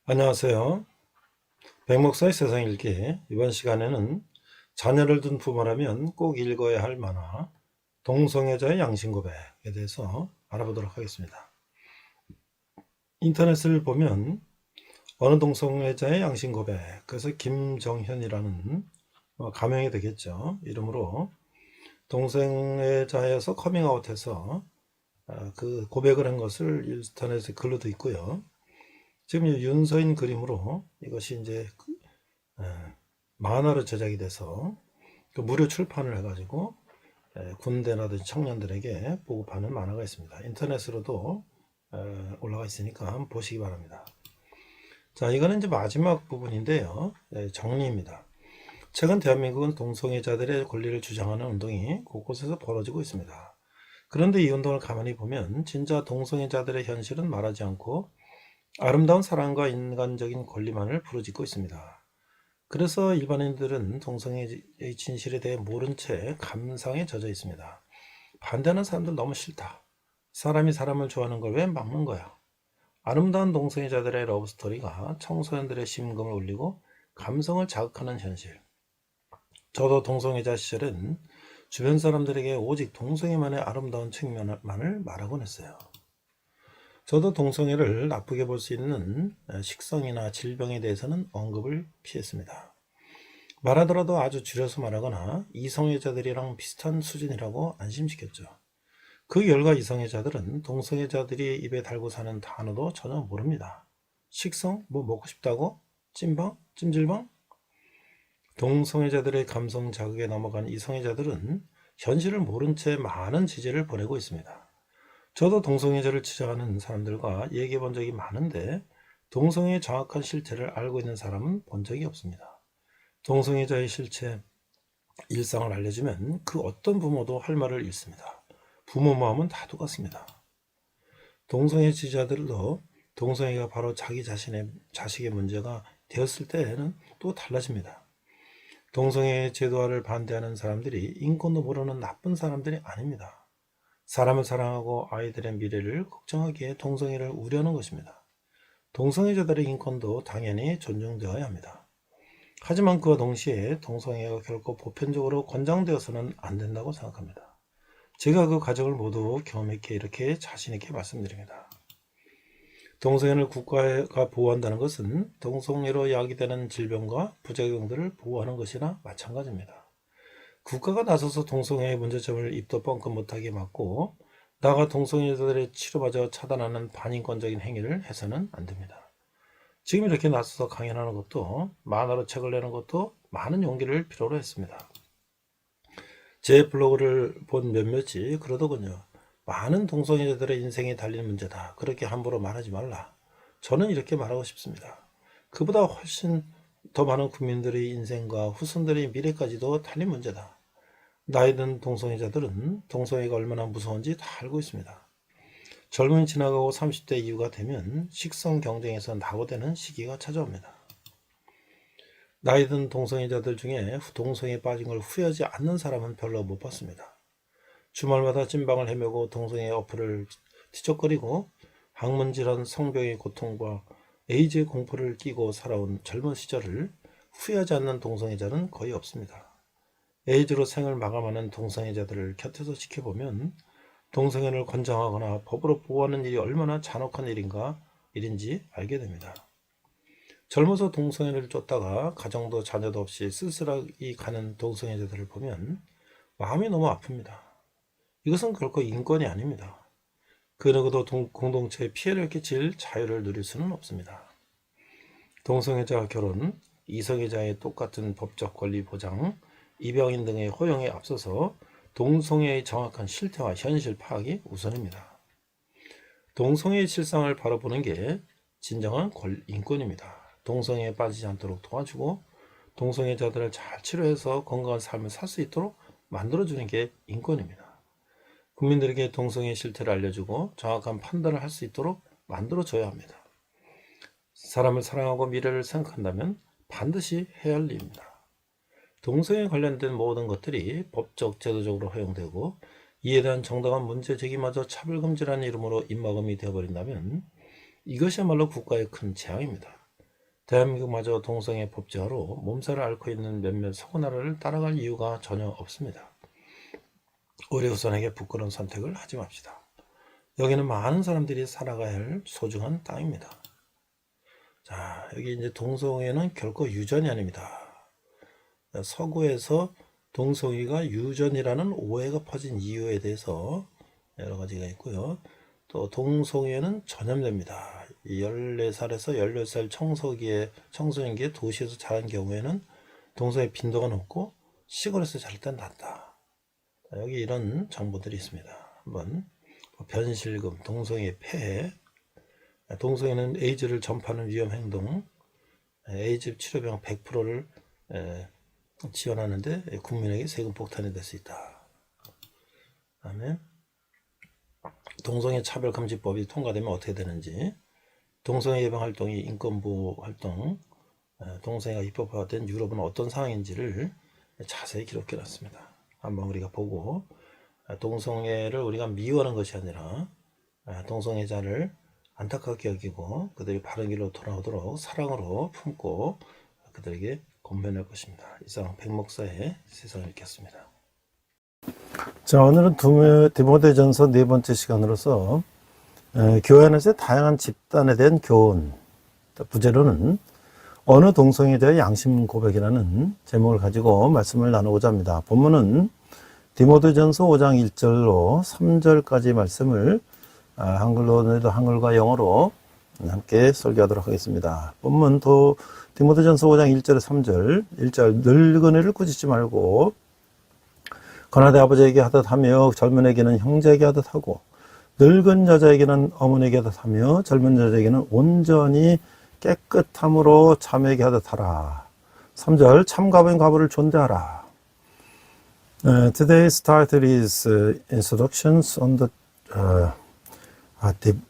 안녕하세요. 백목사의 세상 읽기. 이번 시간에는 자녀를 둔 부모라면 꼭 읽어야 할 만화 동성애자의 양심 고백에 대해서 알아보도록 하겠습니다. 인터넷을 보면 어느 동성애자의 양심 고백, 그래서 김정현이라는 가명이 되겠죠. 이름으로 동성애자여서 커밍아웃해서 그 고백을 한 것을 인터넷에 글로도 있고요. 지금 윤서인 그림으로 이것이 이제 만화로 제작이 돼서 그 무료 출판을 해가지고 군대라든지 청년들에게 보급하는 만화가 있습니다. 인터넷으로도 올라가 있으니까 한번 보시기 바랍니다. 자, 이거는 이제 마지막 부분인데요. 정리입니다. 최근 대한민국은 동성애자들의 권리를 주장하는 운동이 곳곳에서 벌어지고 있습니다. 그런데 이 운동을 가만히 보면 진짜 동성애자들의 현실은 말하지 않고 아름다운 사랑과 인간적인 권리만을 부르짖고 있습니다. 그래서 일반인들은 동성애의 진실에 대해 모른 채 감상에 젖어 있습니다. 반대하는 사람들 너무 싫다. 사람이 사람을 좋아하는 걸 왜 막는 거야? 아름다운 동성애자들의 러브스토리가 청소년들의 심금을 울리고 감성을 자극하는 현실. 저도 동성애자 시절엔 주변 사람들에게 오직 동성애만의 아름다운 측면만을 말하곤 했어요. 저도 동성애를 나쁘게 볼 수 있는 식성이나 질병에 대해서는 언급을 피했습니다. 말하더라도 아주 줄여서 말하거나 이성애자들이랑 비슷한 수준이라고 안심시켰죠. 그 결과 이성애자들은 동성애자들이 입에 달고 사는 단어도 전혀 모릅니다. 식성? 뭐 먹고 싶다고? 찐방? 찜질방? 동성애자들의 감성 자극에 넘어간 이성애자들은 현실을 모른 채 많은 지지를 보내고 있습니다. 저도 동성애자를 지적하는 사람들과 얘기해 본 적이 많은데 동성애의 정확한 실체를 알고 있는 사람은 본 적이 없습니다. 동성애자의 실체, 일상을 알려주면 그 어떤 부모도 할 말을 잃습니다. 부모 마음은 다 똑같습니다. 동성애 지지자들도 동성애가 바로 자기 자식의 문제가 되었을 때에는 또 달라집니다. 동성애 제도화를 반대하는 사람들이 인권도 모르는 나쁜 사람들이 아닙니다. 사람을 사랑하고 아이들의 미래를 걱정하기에 동성애를 우려하는 것입니다. 동성애자들의 인권도 당연히 존중되어야 합니다. 하지만 그와 동시에 동성애가 결코 보편적으로 권장되어서는 안 된다고 생각합니다. 제가 그 과정을 모두 경험했기에 이렇게 자신있게 말씀드립니다. 동성애를 국가가 보호한다는 것은 동성애로 야기되는 질병과 부작용들을 보호하는 것이나 마찬가지입니다. 국가가 나서서 동성애의 문제점을 입도 뻥끗 못하게 막고 나아가 동성애자들의 치료마저 차단하는 반인권적인 행위를 해서는 안 됩니다. 지금 이렇게 나서서 강연하는 것도 만화로 책을 내는 것도 많은 용기를 필요로 했습니다. 제 블로그를 본 몇몇이 그러더군요. 많은 동성애자들의 인생에 달린 문제다. 그렇게 함부로 말하지 말라. 저는 이렇게 말하고 싶습니다. 그보다 훨씬 더 많은 국민들의 인생과 후손들의 미래까지도 달린 문제다. 나이든 동성애자들은 동성애가 얼마나 무서운지 다 알고 있습니다. 젊음이 지나가고 30대 이후가 되면 식성 경쟁에서 낙오되는 시기가 찾아옵니다. 나이든 동성애자들 중에 동성애에 빠진 걸 후회하지 않는 사람은 별로 못 봤습니다. 주말마다 찐방을 헤매고 동성애 어플을 뒤척거리고 항문질환, 성병의 고통과 에이즈의 공포를 끼고 살아온 젊은 시절을 후회하지 않는 동성애자는 거의 없습니다. 에이즈로 생을 마감하는 동성애자들을 곁에서 지켜보면 동성애를 권장하거나 법으로 보호하는 일이 얼마나 잔혹한 일인지 알게 됩니다. 젊어서 동성애를 쫓다가 가정도 자녀도 없이 쓸쓸하게 가는 동성애자들을 보면 마음이 너무 아픕니다. 이것은 결코 인권이 아닙니다. 그 누구도 공동체에 피해를 끼칠 자유를 누릴 수는 없습니다. 동성애자 결혼, 이성애자의 똑같은 법적 권리 보장, 입양인 등의 허용에 앞서서 동성애의 정확한 실태와 현실 파악이 우선입니다. 동성애의 실상을 바라보는 게 진정한 인권입니다. 동성애에 빠지지 않도록 도와주고 동성애자들을 잘 치료해서 건강한 삶을 살 수 있도록 만들어주는 게 인권입니다. 국민들에게 동성애의 실태를 알려주고 정확한 판단을 할 수 있도록 만들어줘야 합니다. 사람을 사랑하고 미래를 생각한다면 반드시 해야 할 일입니다. 동성애 관련된 모든 것들이 법적, 제도적으로 허용되고 이에 대한 정당한 문제 제기마저 차별금지라는 이름으로 입막음이 되어버린다면 이것이야말로 국가의 큰 재앙입니다. 대한민국마저 동성애 법제화로 몸살을 앓고 있는 몇몇 서구 나라를 따라갈 이유가 전혀 없습니다. 우리 후손에게 부끄러운 선택을 하지 맙시다. 여기는 많은 사람들이 살아가야 할 소중한 땅입니다. 자, 여기 이제 동성애는 결코 유전이 아닙니다. 서구에서 동성애가 유전이라는 오해가 퍼진 이유에 대해서 여러 가지가 있고요. 또 동성애는 전염됩니다. 14살에서 18살 청소년기에 도시에서 자란 경우에는 동성애 빈도가 높고 시골에서 자랄 땐 낮다. 여기 이런 정보들이 있습니다. 한번 변실금, 동성애 폐해, 동성애는 에이즈를 전파하는 위험 행동, 에이즈 치료병 100%를 지원하는데 국민에게 세금 폭탄이 될 수 있다. 그다음에 동성애 차별금지법이 통과되면 어떻게 되는지, 동성애 예방 활동이 인권보호 활동, 동성애가 입법화된 유럽은 어떤 상황인지를 자세히 기록해 놨습니다. 한번 우리가 보고 동성애를 우리가 미워하는 것이 아니라 동성애자를 안타깝게 여기고 그들이 바른 길로 돌아오도록 사랑으로 품고 그들에게 권면할 것입니다. 이상 백목사의 세상을 읽겠습니다. 자, 오늘은 디모데전서 4번째 시간으로서 교회 안에서의 다양한 집단에 대한 교훈, 부제로는 어느 동성애자의 양심 고백이라는 제목을 가지고 말씀을 나누고자 합니다. 본문은 디모데전서 5장 1절로 3절까지 말씀을 한글과 영어로 함께 설교하도록 하겠습니다. 본문 디모데전서 5장 1절에 3절, 1절 늙은이를 꾸짖지 말고 거나대 아버지에게 하듯 하며 젊은에게는 형제에게 하듯 하고 늙은 여자에게는 어머니에게 하듯 하며 젊은 여자에게는 온전히 깨끗함으로 자매에게 하듯 하라. 3절 참가부인 과부를 존대하라. Today's title is Introductions on the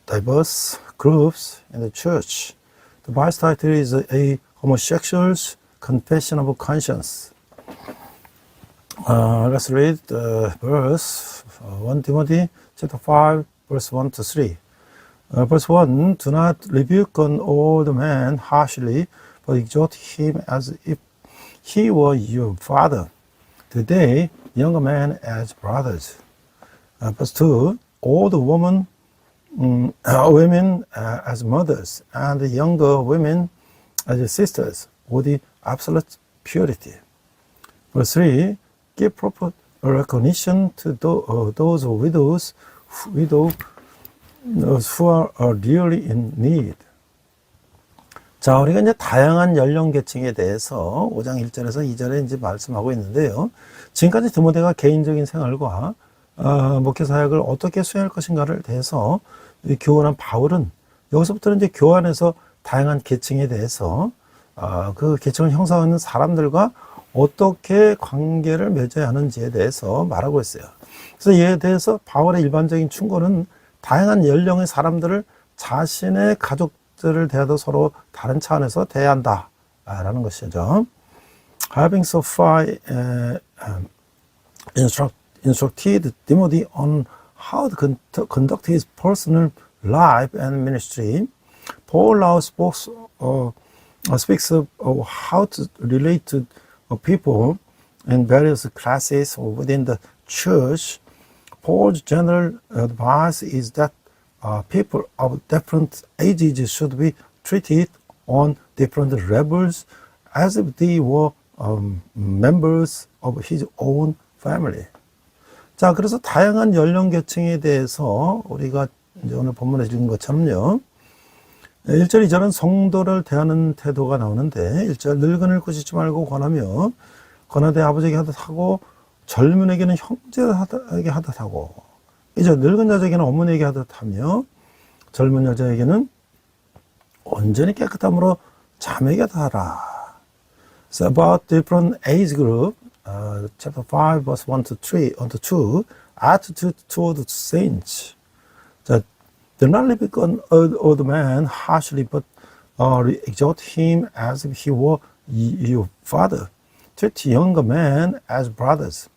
diverse groups in the church. The Bible's title is A Homosexual's Confession of Conscience. Let's read verse 1 Timothy chapter 5 verse 1 to 3. Verse 1, do not rebuke an old man harshly, but exhort him as if he were your father. Today, younger men as brothers. Verse 2, old women as mothers, and younger women as sisters, with the absolute purity. Verse 3, give proper recognition to those widows who are really in need. 자, 우리가 이제 다양한 연령 계층에 대해서 5장 1절에서 2절에 이제 말씀하고 있는데요. 지금까지 디모데가 개인적인 생활과 목회 사역을 어떻게 수행할 것인가를 대해서 교훈한 바울은 여기서부터는 이제 교환에서 다양한 계층에 대해서 그 계층을 형성하는 사람들과 어떻게 관계를 맺어야 하는지에 대해서 말하고 있어요. 그래서 이에 대해서 바울의 일반적인 충고는 다양한 연령의 사람들을 자신의 가족들을 대하도 서로 다른 차원에서 대해야 한다라는 것이죠. Having so far instructed Timothy on how to conduct his personal life and ministry, Paul now speaks of how to relate to people in various classes within the church. Paul's general advice is that people of different ages should be treated on different levels as if they were members of his own family. 자, 그래서 다양한 연령 계층에 대해서 우리가 이제 오늘 본문에 읽은 것처럼요. 1절, 2절은 성도를 대하는 태도가 나오는데 1절 늙은이를 꾸짖지 말고 권하며 거나대 아버지에게 하듯 하고 젊은에게는 형제에게 하듯 하고, 이제 늙은 여자에게는 어머니에게 하듯 하며 젊은 여자에게는 온전히 깨끗함으로 자매에게 하듯 하라. So about different age group, chapter 5 verse 1 to 3 on to 2, attitude toward the saints. So, do not rebuke an old man harshly, but exhort him as if he were your father. Treat younger men as brothers.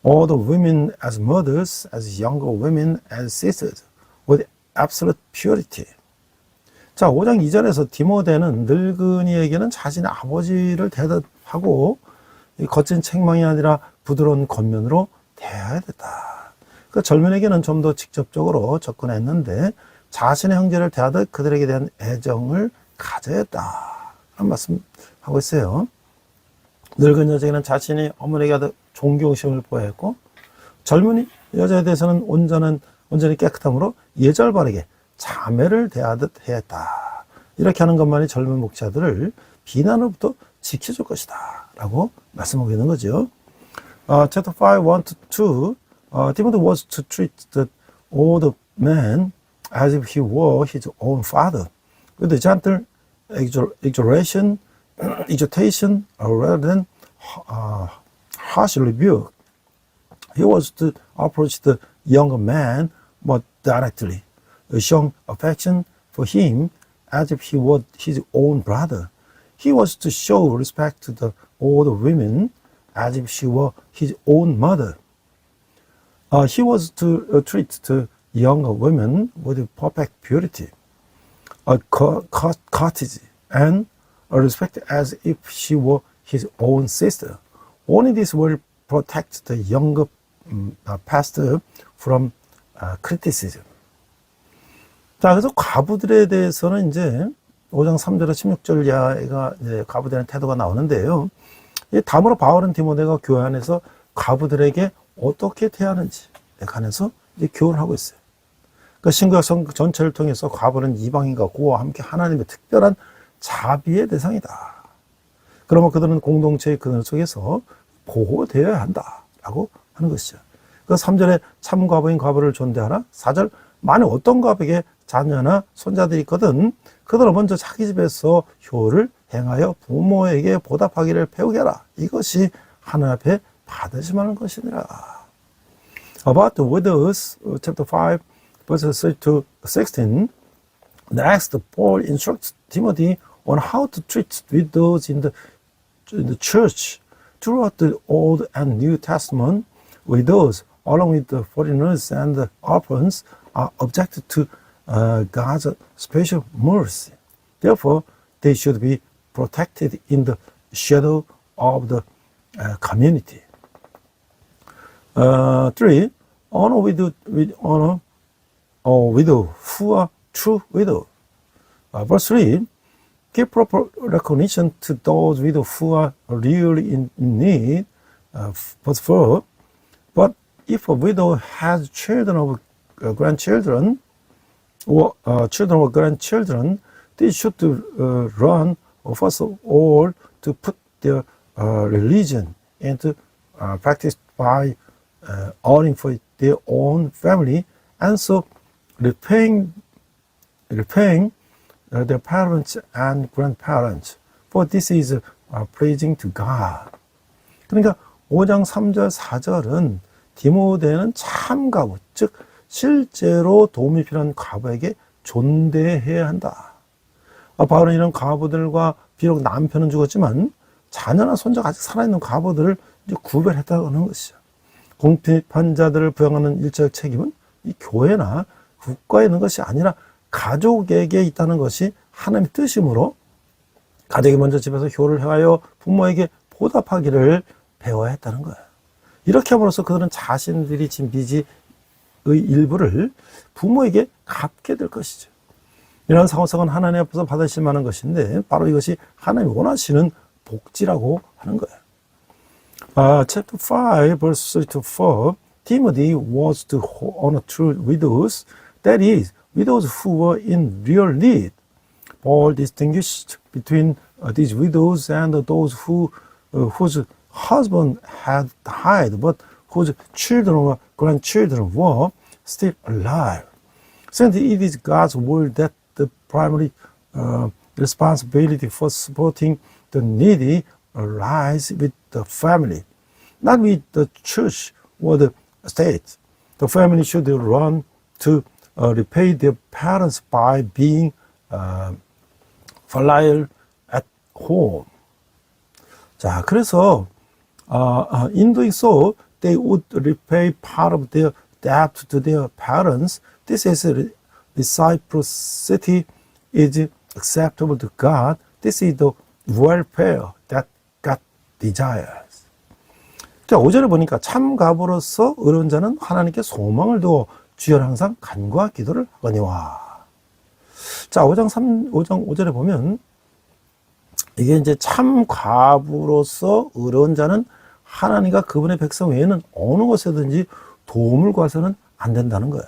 Older women as mothers, as younger women as sisters, with absolute purity. 자, 5장 2절에서 디모데는 늙은이에게는 자신의 아버지를 대답하고 거친 책망이 아니라 부드러운 겉면으로 대해야 됐다. 그 젊은에게는 좀 더 직접적으로 접근했는데 자신의 형제를 대하듯 그들에게 대한 애정을 가져야 했다. 라는 말씀하고 있어요. 늙은 여자에게는 자신이 어머니에게 하듯 존경심을 보여했고 젊은 여자에 대해서는 온전히 깨끗함으로 예절 바르게 자매를 대하듯 해야 했다. 이렇게 하는 것만이 젊은 목자들을 비난으로부터 지켜줄 것이다. 라고 말씀하고 있는 거죠. Chapter 5, 1 to 2, Timothy was to treat the old man as if he were his own father, with a gentle exhortation, rather than harsh rebuke. He was to approach the younger man more directly, showing affection for him as if he were his own brother. He was to show respect to the older women as if she were his own mother. He was to treat the younger women with perfect purity, courtesy, and respect as if she were his own sister. Only this will protect the younger pastor from criticism. 자, 그래서 과부들에 대해서는 이제 5장 3절에서 16절 이하가 이제 과부들의 태도가 나오는데요. 이 다음으로 바울은 디모데가 교회 안에서 과부들에게 어떻게 대하는지에 관해서 이제 교훈을 하고 있어요. 그러니까 신구약 전체를 통해서 과부는 이방인과 그와 함께 하나님의 특별한 자비의 대상이다. 그러면 그들은 공동체의 그늘 속에서 보호되어야 한다라고 하는 것이죠. 그 3절에 참 과부인 과부를 존대하라. 4절 만약 어떤 과부에게 자녀나 손자들이 있거든 그들은 먼저 자기 집에서 효를 행하여 부모에게 보답하기를 배우게 하라. 이것이 하나님 앞에 받으심하는 것이니라. About the widows, chapter 5, verses 3 to 16, next Paul instructs Timothy on how to treat widows in the church. Throughout the Old and New Testament, widows, along with the foreigners and the orphans, are objected to God's special mercy. Therefore, they should be protected in the shadow of the community. 3. Honor honor widow who are true widow. Verse 3. Give proper recognition to those widows who are really in need. Verse 4. But if a widow has children or grandchildren, or children or grandchildren, they should run first of all to put their religion into practice by earning for their own family, and so repaying their parents and grandparents. For this is pleasing to God. 그러니까 5장 3절 4절은 디모데는 참 과부, 즉 실제로 도움이 필요한 과부에게 존대해야 한다. 바울은 이런 과부들과 비록 남편은 죽었지만 자녀나 손자가 아직 살아있는 과부들을 이제 구별했다고 하는 것이죠. 공핍한 자들을 부양하는 일적 책임은 이 교회나 국가에 있는 것이 아니라 가족에게 있다는 것이 하나님의 뜻이므로 가족이 먼저 집에서 효를 행하여 부모에게 보답하기를 배워야 했다는 거예요. 이렇게 함으로써 그들은 자신들이 진 빚의 일부를 부모에게 갚게 될 것이죠. 이런 상호성은 하나님 앞에서 받으실 만한 것인데 바로 이것이 하나님이 원하시는 복지라고 하는 거예요. Chapter 5, verse 3 to 4, Timothy was to honor true widows, that is, widows who were in real need. Paul distinguished between these widows and those whose husband had died, but whose children or grandchildren were still alive. Since it is God's will that the primary responsibility for supporting the needy lies with the family, not with the church or the state. The family should run to repay their parents by being filial at home. 자, 그래서 in doing so, they would repay part of their debt to their parents. This is reciprocity is acceptable to God, this is the welfare that God desires. 자, 5절에 보니까 참 과부로서 의로운 자는 하나님께 소망을 두어 주여 항상 간구와 기도를 하거니와. 자, 5절에 보면 이게 이제 참 과부로서 의로운 자는 하나님과 그분의 백성 외에는 어느 것에든지 도움을 구해서는 안 된다는 거예요.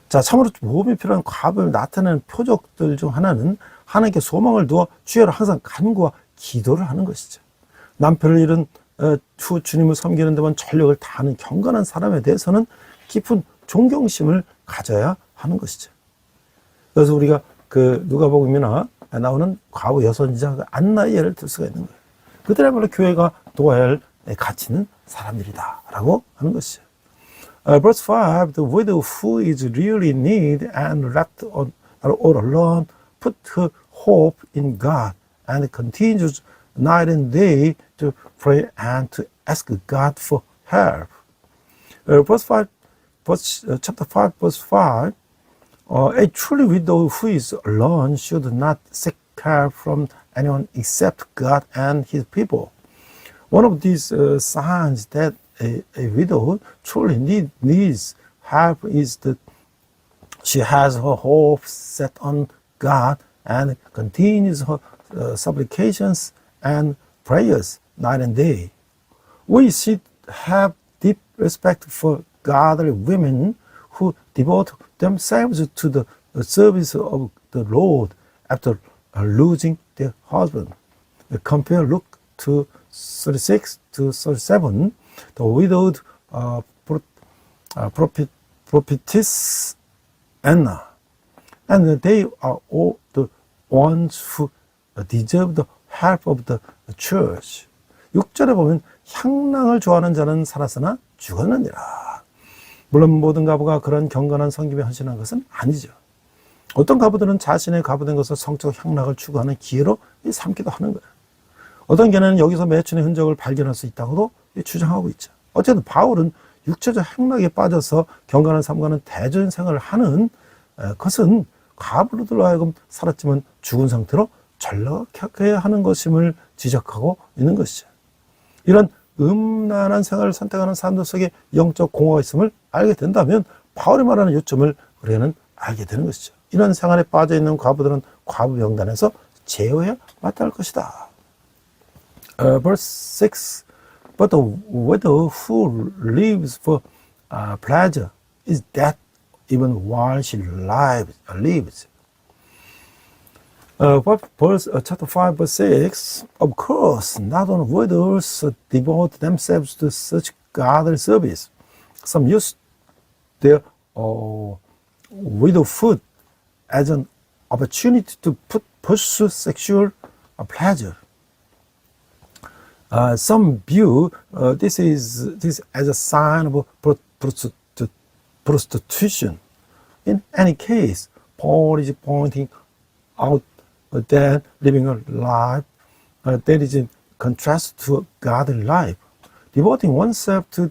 자, 참으로 도움이 필요한 과부를 나타내는 표적들 중 하나는 하나님께 소망을 두어 주여를 항상 간구와 기도를 하는 것이죠. 남편을 잃은 후 주님을 섬기는 데만 전력을 다하는 경건한 사람에 대해서는 깊은 존경심을 가져야 하는 것이죠. 그래서 우리가 그 누가복음이나 나오는 과부 여선지자 안나의 예를 들 수가 있는 거예요. 그들야말로 교회가 도와야 할 가치 있는 사람들이다 라고 하는 것이죠. Verse 5, the widow who is really in need and left all alone put her hope in God and continues night and day to pray and to ask God for help. Chapter 5, verse 5, a truly widow who is alone should not seek help from anyone except God and His people. One of these signs that a widow truly needs help is that she has her hope set on God and continues her supplications and prayers night and day. We should have deep respect for godly women who devote themselves to the service of the Lord after losing their husband. Compare Luke 2:36 to 37. The widowed prophetess Anna, and they are all the ones who deserve the help of the church. 6절에 보면 향락을 좋아하는 자는 살았으나 죽었느니라. 물론 모든 과부가 그런 경건한 섬김에 헌신한 것은 아니죠. 어떤 과부들은 자신의 과부된 것을 성적 향락을 추구하는 기회로 삼기도 하는 거예요. 어떤 견해는 여기서 매춘의 흔적을 발견할 수 있다고도 주장하고 있죠. 어쨌든 바울은 육체적 향락에 빠져서 경건한 삶과는 대조인 생활을 하는 것은 과부로들로 하여금 살았지만 죽은 상태로 전락해야 하는 것임을 지적하고 있는 것이죠. 이런 음란한 생활을 선택하는 사람들 속에 영적 공허가 있음을 알게 된다면 바울이 말하는 요점을 우리는 알게 되는 것이죠. 이런 생활에 빠져있는 과부들은 과부 명단에서 제어해야 마땅할 것이다. Verse 6, but the widow who lives for pleasure is dead even while she lives. Chapter 5, verse 6, of course, not all widows devote themselves to such godly service. Some use their widowhood as an opportunity to pursue sexual pleasure. Some view this as a sign of prostitution. In any case, Paul is pointing out that living a life that is in contrast to a godly life. Devoting oneself to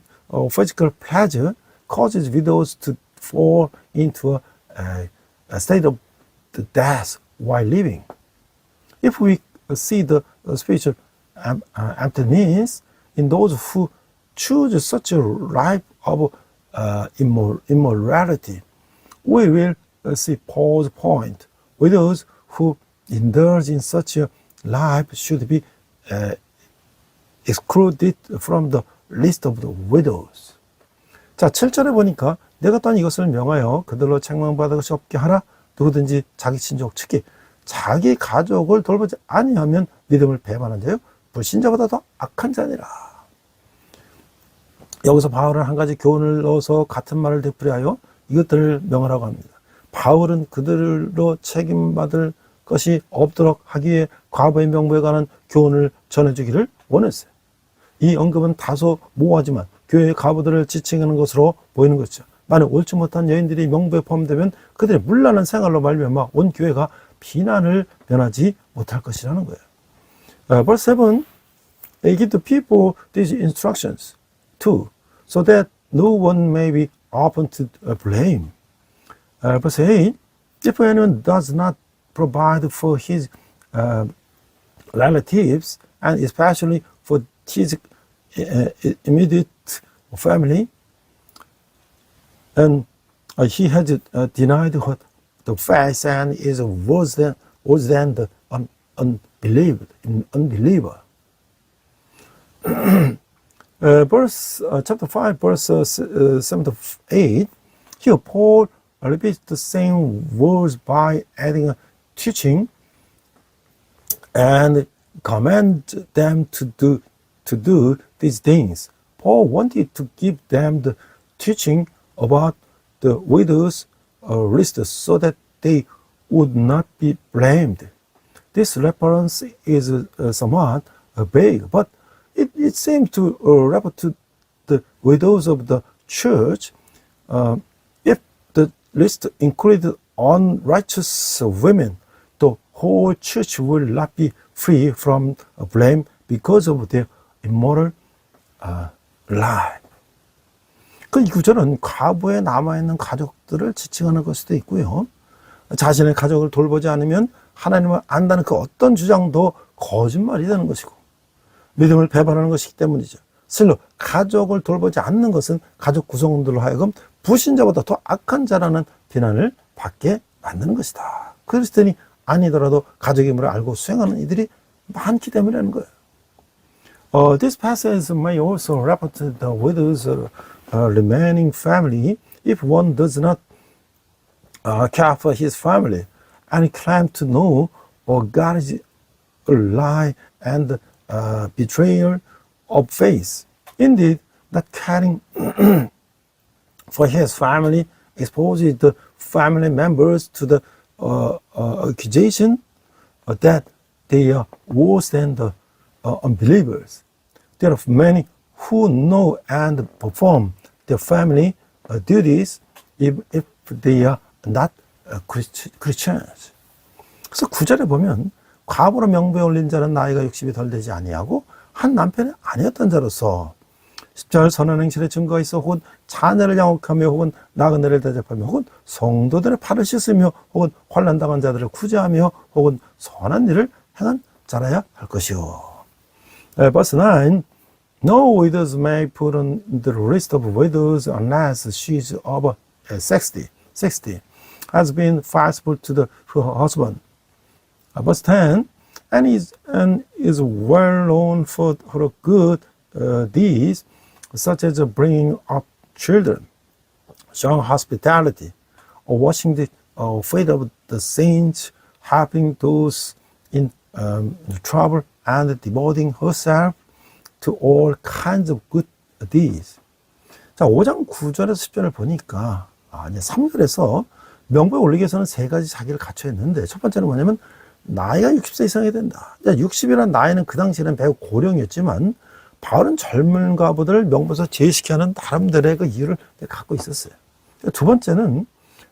physical pleasure causes widows to fall into a state of death while living. If we see the spiritual emptiness in those who choose such a life of immorality, we will see Paul's point. Widows who indulge in such a life should be excluded from the list of the widows. 자, 7절에 보니까 내가 또한 이것을 명하여 그들로 책망받을 것이 없게 하라. 누구든지 자기 친족 특히 자기 가족을 돌보지 아니하면 믿음을 배반한 자요 불신자보다 더 악한 자니라. 여기서 바울은 한 가지 교훈을 넣어서 같은 말을 되풀이하여 이것들을 명하라고 합니다. 바울은 그들로 책임받을 것이 없도록 하기 위해 과부의 명부에 관한 교훈을 전해주기를 원했어요. 이 언급은 다소 모호하지만 교회의 과부들을 지칭하는 것으로 보이는 것이죠. 만약 옳지 못한 여인들이 명부에 포함되면 그들의 문란한 생활로 말미암아 온 교회가 비난을 면하지 못할 것이라는 거예요. Verse 7, they give the people these instructions too, so that no one may be open to blame. Verse 8, if anyone does not provide for his relatives and especially for his immediate family. And he has denied what the faith and is worse than the unbeliever. Chapter 5, verse 7 to 8, here Paul repeats the same words by adding a teaching and command them to do these things. Paul wanted to give them the teaching about the widow's list so that they would not be blamed. This reference is somewhat vague, but it seems to refer to the widows of the church. If the list included unrighteous women, the whole church will not be free from blame because of their immoral life. 이 구절은 과부에 남아있는 가족들을 지칭하는 걸 수도 있고요. 자신의 가족을 돌보지 않으면 하나님을 안다는 그 어떤 주장도 거짓말이 되는 것이고 믿음을 배반하는 것이기 때문이죠. 실로 가족을 돌보지 않는 것은 가족 구성원들로 하여금 불신자보다 더 악한 자라는 비난을 받게 만드는 것이다. 그리스도인이 아니더라도 가족의 임무를 알고 수행하는 이들이 많기 때문이라는 거예요. This passage may also refer to the widow's remaining family if one does not care for his family and claim to know or guard a lie and betrayal of faith. Indeed, not caring for his family exposes the family members to the accusation that they are worse than the unbelievers. There are many who know and perform their family duties if they are not Christians. 그래서 9절에 보면 과부로 명부에 올린 자는 나이가 60이 덜 되지 아니하고 한 남편이 아니었던 자로서 10절 선한 행실의 증거가 있어 혹은 자녀를 양육하며 혹은 나그네를 대접하며 혹은 성도들의 팔을 씻으며 혹은 환난당한 자들을 구제하며 혹은 선한 일을 행한 자라야 할 것이요. Verse 9, no widows may put on the list of widows unless she is over 60, has been faithful to her husband. Verse 10, and is well known for her good deeds, such as bringing up children, showing hospitality, or washing the feet of the saints, helping those in trouble, and devoting herself to all kinds of good deeds. 자, 5장 9절에서 10절을 보니까 이제 3절에서 명부에 올리기 위해서는 세 가지 자기를 갖춰야 했는데 첫 번째는 뭐냐면 나이가 60세 이상이 된다. 60이라는 나이는 그 당시에는 매우 고령이었지만 바울은 젊은 과부들을 명부에서 제외시켜 하는 나름대로의 그 이유를 갖고 있었어요. 두 번째는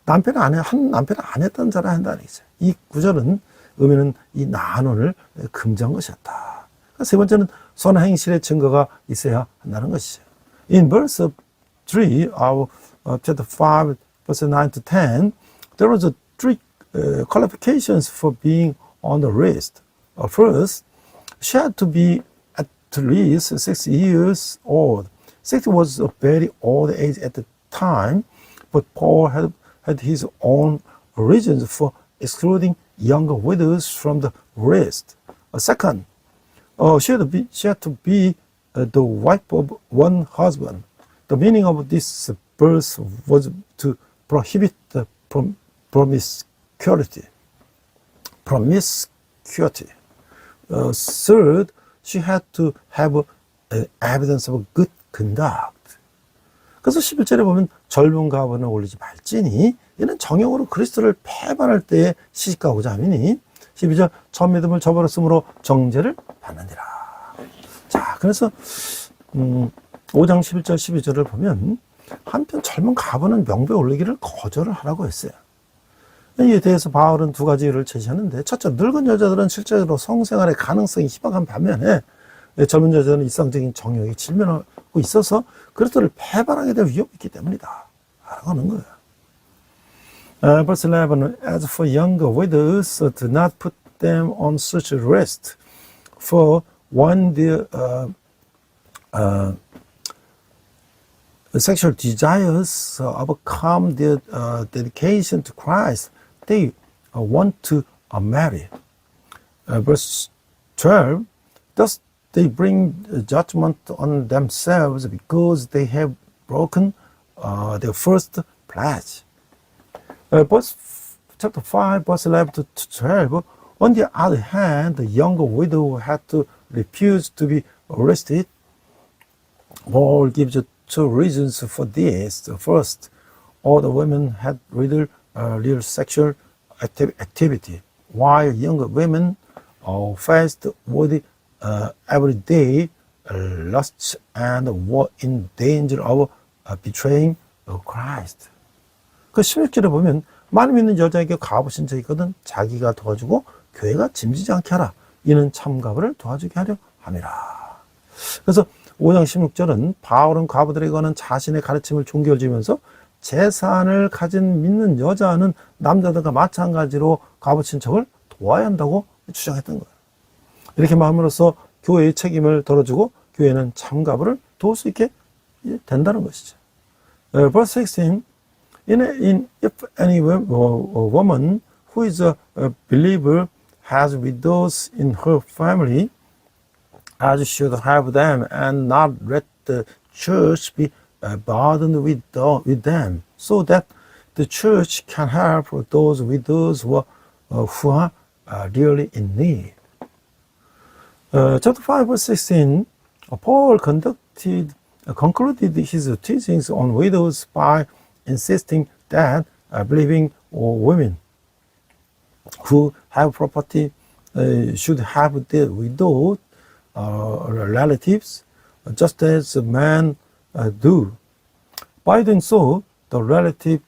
한 남편이 안 했던 자라 한다는 얘기죠. 이 구절은 의미는 이 난원을 금지한 것이었다. 세 번째는 선한 행실의 증거가 있어야 한다는 것이죠. In verse 3 of chapter 5, verse 9 to 10, there was three qualifications for being on the list. First, she had to be at least 60 years old. 60 was a very old age at the time, but Paul had his own reasons for excluding younger widows from the list. Second, she had to be the wife of one husband. The meaning of this verse was to prohibit the promiscuity. Third, she had to have evidence of good conduct. 그래서 11절에 보면 젊은 가부는 올리지 말지니 이는 정형으로 그리스도를 배반할 때에 시집가고자 함이니 12절 첫 믿음을 저버렸으므로 정죄를 받느니라. 자, 그래서 5장 11절 12절을 보면 한편 젊은 가부는 명부에 올리기를 거절을 하라고 했어요. 이에 대해서 바울은 두 가지 이유를 제시하는데 첫째, 늙은 여자들은 실제로 성생활의 가능성이 희박한 반면에 젊은 여자는 일상적인 정욕에 질면하고 있어서 그리스도를 배반하게 될 위험이 있기 때문이다 라고 하는 거예요. Verse 11, as for younger widows, do not put them on such a rest, for when their sexual desires overcome their dedication to Christ, they want to marry. Verse 12, thus they bring judgment on themselves because they have broken their first pledge. Chapter 5, verse 11 to 12, on the other hand, the younger widow had to refuse to be arrested. Paul gives two reasons for this. First, all the women had real sexual activity, while younger women faced with everyday lusts and were in danger of betraying Christ. 그 16절에 보면 많이 믿는 여자에게 가부신적이 있거든 자기가 도와주고 교회가 짐지지 않게 하라. 이는 참가부를 도와주게 하려 함이라. 그래서 5장 16절은 바울은 과부들에게 관한 자신의 가르침을 종결지으면서 재산을 가진 믿는 여자는 남자들과 마찬가지로 과부친척을 도와야 한다고 주장했던 거예요. 이렇게 마음으로써 교회의 책임을 덜어주고 교회는 참가부를 도울 수 있게 된다는 것이죠. Verse 16, if any woman who is a believer has widows in her family, as should have them, and not let the church be burdened with them, so that the church can help those widows who are really in need. Chapter 5, verse 16, Paul concluded his teachings on widows by insisting that believing women who have property should have their widow relatives just as men do. By doing so, he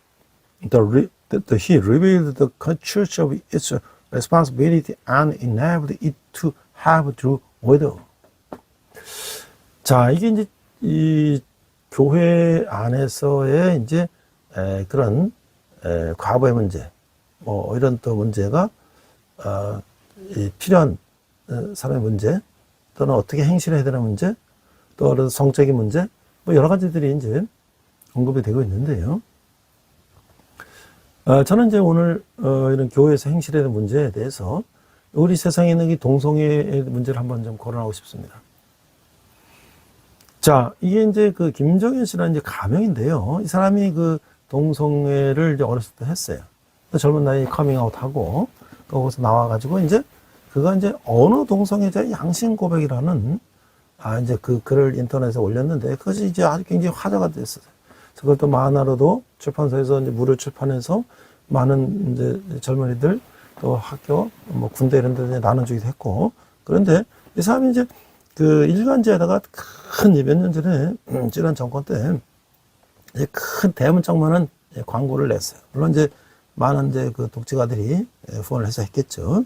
revealed the church of its responsibility and enabled it to have true widow. 자, 이게 이제 이 교회 안에서의 이제 그런 과부의 문제, 뭐 이런 또 문제가 필요한 사람의 문제, 또는 어떻게 행실을 해야 되는 문제, 또 성적인 문제, 뭐 여러 가지들이 이제 언급이 되고 있는데요. 저는 이제 오늘 이런 교회에서 행실해야 되는 문제에 대해서 우리 세상에 있는 이 동성애의 문제를 한번 좀 거론하고 싶습니다. 자, 이게 이제 그 김정현 씨라는 이제 가명인데요. 이 사람이 그 동성애를 이제 어렸을 때 했어요. 젊은 나이에 커밍아웃 하고, 거기서 나와가지고 이제 그가 이제 어느 동성애자의 양심 고백이라는 이제 그 글을 인터넷에 올렸는데 그것이 이제 아주 굉장히 화제가 됐어요. 그걸 또 만화로도 출판사에서 이제 무료 출판해서 많은 이제 젊은이들 또 학교 뭐 군대 이런 데 나눠주기도 했고, 그런데 이 사람이 이제 그 일간지에다가 큰 몇 년 전에 지난 정권 때 이제 큰 대문짝만한 광고를 냈어요. 물론 이제 많은 이제 그 독자가들이 후원을 해서 했겠죠.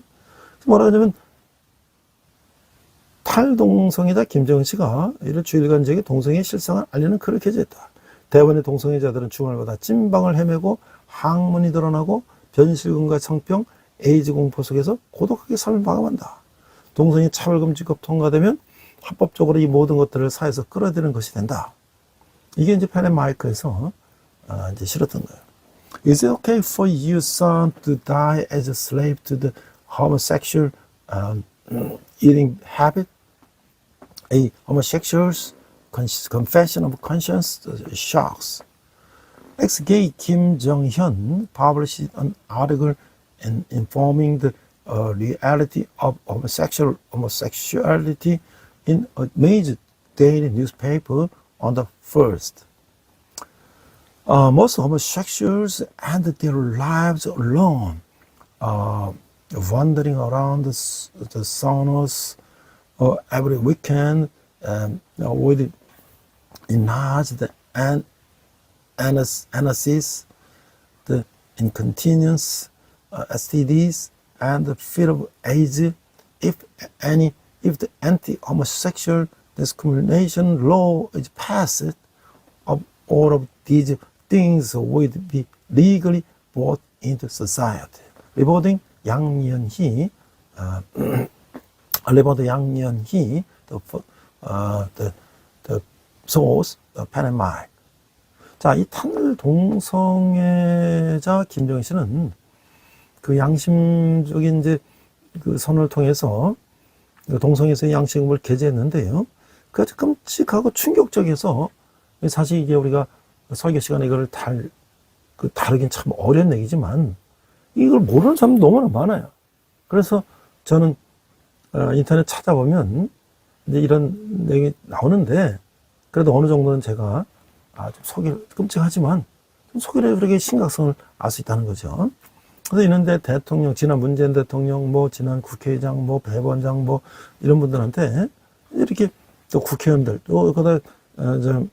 뭐라 하냐면 탈동성애자 김정은 씨가 이를 주일간지에게 동성애 실상을 알리는 글을 게재했다. 대부분의 동성애자들은 중을 받아 찐방을 헤매고 항문이 드러나고 변실금과 성병, 에이즈 공포 속에서 고독하게 삶을 마감한다. 동성애 차별금지법 통과되면 합법적으로 이 모든 것들을 사회에서 끌어들이는 것이 된다. 이게 이제 펜앤마이크에서 이제 실었던 거예요. Is it okay for your son to die as a slave to the homosexual eating habit? A homosexual's confession of conscience shocks. Ex-gay Kim Jong-hyun published an article informing the reality of homosexuality in a major daily newspaper on the 1st. Most homosexuals end their lives alone, wandering around the saunas every weekend with enlarged anuses, the incontinence, STDs, and the fear of AIDS, if the anti-homosexual discrimination law is passed, all of these things would be legally brought into society. 리보딩 양년희, 리보드 양년희, the source, the pen and mind. 자, 이 탄을 동성애자 김정희 씨는 그 양심적인 이제 그 선을 통해서 동성애에서의 양식음을 게재했는데요. 그 아주 끔찍하고 충격적이어서 사실 이게 우리가 설교 시간에 이걸 다루긴 참 어려운 얘기지만 이걸 모르는 사람 너무나 많아요. 그래서 저는 인터넷 찾아보면 이제 이런 내용이 나오는데 그래도 어느 정도는 제가 좀 끔찍하지만 좀 소개를 그렇게 심각성을 알 수 있다는 거죠. 그래서 이런데 대통령, 지난 문재인 대통령, 뭐 지난 국회의장, 뭐 대법원장, 뭐 이런 분들한테 이렇게 또 국회의원들, 또 그다음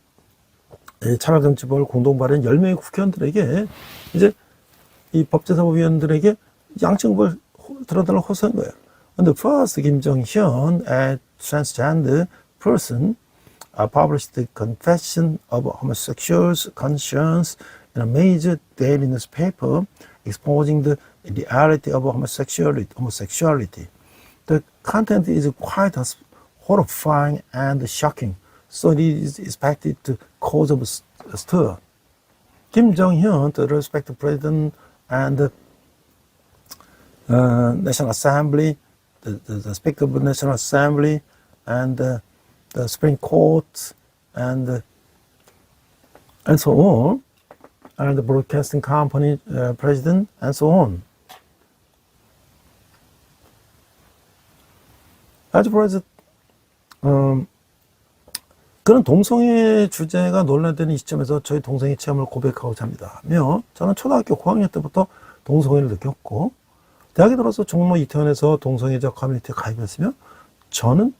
차별금지법 공동 발의한 10명의 국회의원들에게 이제 이 법제사법위원들에게 양측을 들어달라고 호소한 거예요. And the first Kim Jong-hyun, a transgender person, published the confession of homosexuals' conscience in a major daily newspaper, exposing the reality of homosexuality. The content is quite horrifying and shocking, so it is expected to cause a stir. Kim Jong-hyun, the respected president and the National Assembly, the Speaker of the National Assembly, and the Supreme Court, and so on, and the broadcasting company president, and so on. As president, 그런 동성애 주제가 논란되는 이 시점에서 저희 동성애 체험을 고백하고자 합니다. 저는 초등학교 고학년 때부터 동성애를 느꼈고 대학에 들어서 종로 이태원에서 동성애자 커뮤니티에 가입했으며 저는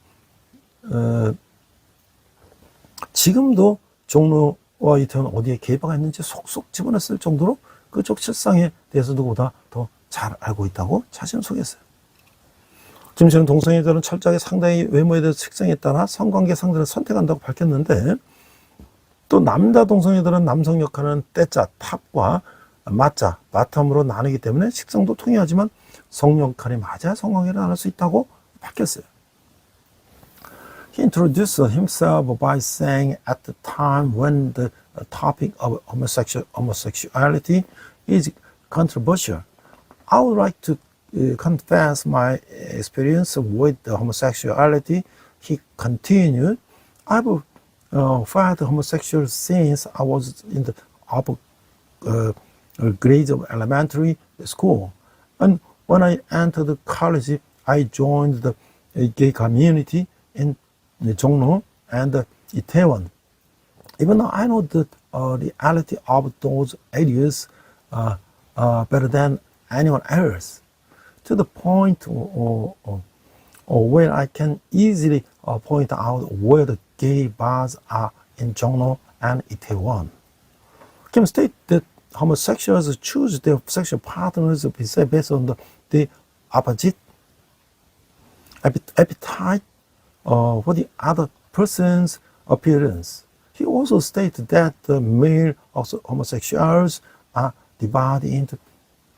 지금도 종로와 이태원 어디에 개방가 있는지 속속 집어넣을 정도로 그쪽 실상에 대해서 누구보다 더 잘 알고 있다고 자신을 소개했어요. 김 씨는 동성애자는 철저하게 상대의 외모에 대해서 특성에 따라 성관계 상대를 선택한다고 밝혔는데 또 남자 동성애들은 남성 역할은 때자, 탑과 맞자, 바텀으로 나누기 때문에 식성도 통일하지만 성 역할이 맞아야 성관계를 나눌 수 있다고 밝혔어요. He introduced himself by saying at the time when the topic of homosexuality is controversial, I would like to confess my experience with the homosexuality. He continued, I've felt homosexual since I was in the upper grades of elementary school. And when I entered college, I joined the gay community in Jongno and Itaewon. Even though I know the reality of those areas better than anyone else, to the point where I can easily point out where the gay bars are in Jongno and Itaewon. Kim stated that homosexuals choose their sexual partners based on the opposite appetite for the other person's appearance. He also stated that the male homosexuals are divided into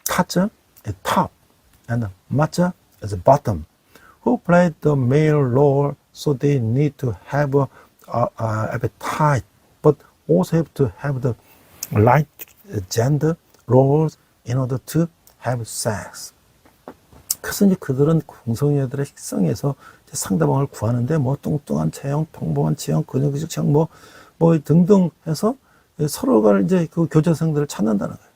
tacha, a top, and matcha as a bottom, who play the male role, so they need to have appetite, but also have to have the right gender roles in order to have sex. 그래서 이제 그들은 동성애들의 식성에서 상대방을 구하는데 뭐 뚱뚱한 체형, 평범한 체형, 근육질 체형 뭐 등등 해서 서로가 이제 그 교제상들을 찾는다는 거예요.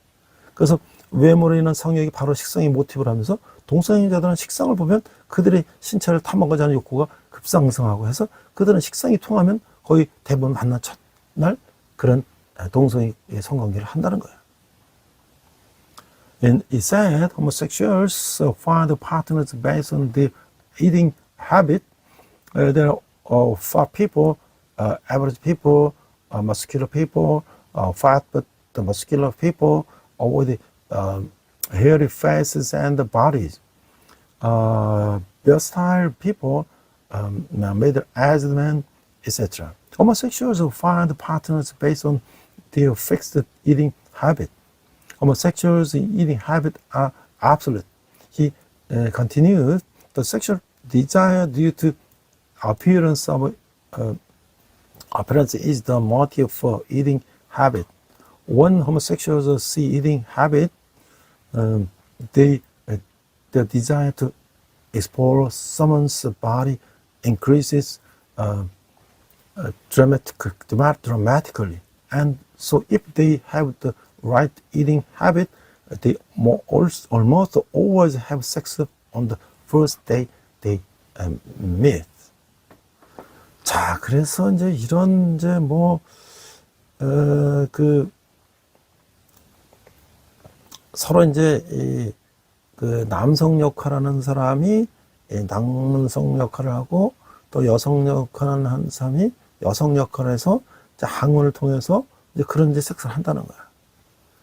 그래서 외모로 인한 성욕이 바로 식성의 모티브를 하면서 동성애자들은 식성을 보면 그들의 신체를 탐험하고자 하는 욕구가 급상승하고 해서 그들은 식성이 통하면 거의 대부분 만난 첫날 그런 동성애 성관계를 한다는 거예요. And it said homosexuals find partners based on their eating habit. There are fat people, average people, muscular people, fat but the muscular people, with hairy faces and the bodies. Versatile people, middle aged men, etc. Homosexuals find partners based on their fixed eating habit. homosexuals' eating habits are obsolete. He continued, the sexual desire due to appearance is the motive for eating habit. When homosexuals see eating habit, the desire to explore someone's body increases dramatically. And so if they have the right eating habit, they almost always have sex on the first day they meet. 자, 그래서 이제 이런 이제 서로 이제 그 남성 역할하는 사람이 남성 역할을 하고 또 여성 역할을 하는 사람이 여성 역할을 해서 이제 항문을 통해서 이제 그런 이제 섹스를 한다는 거야.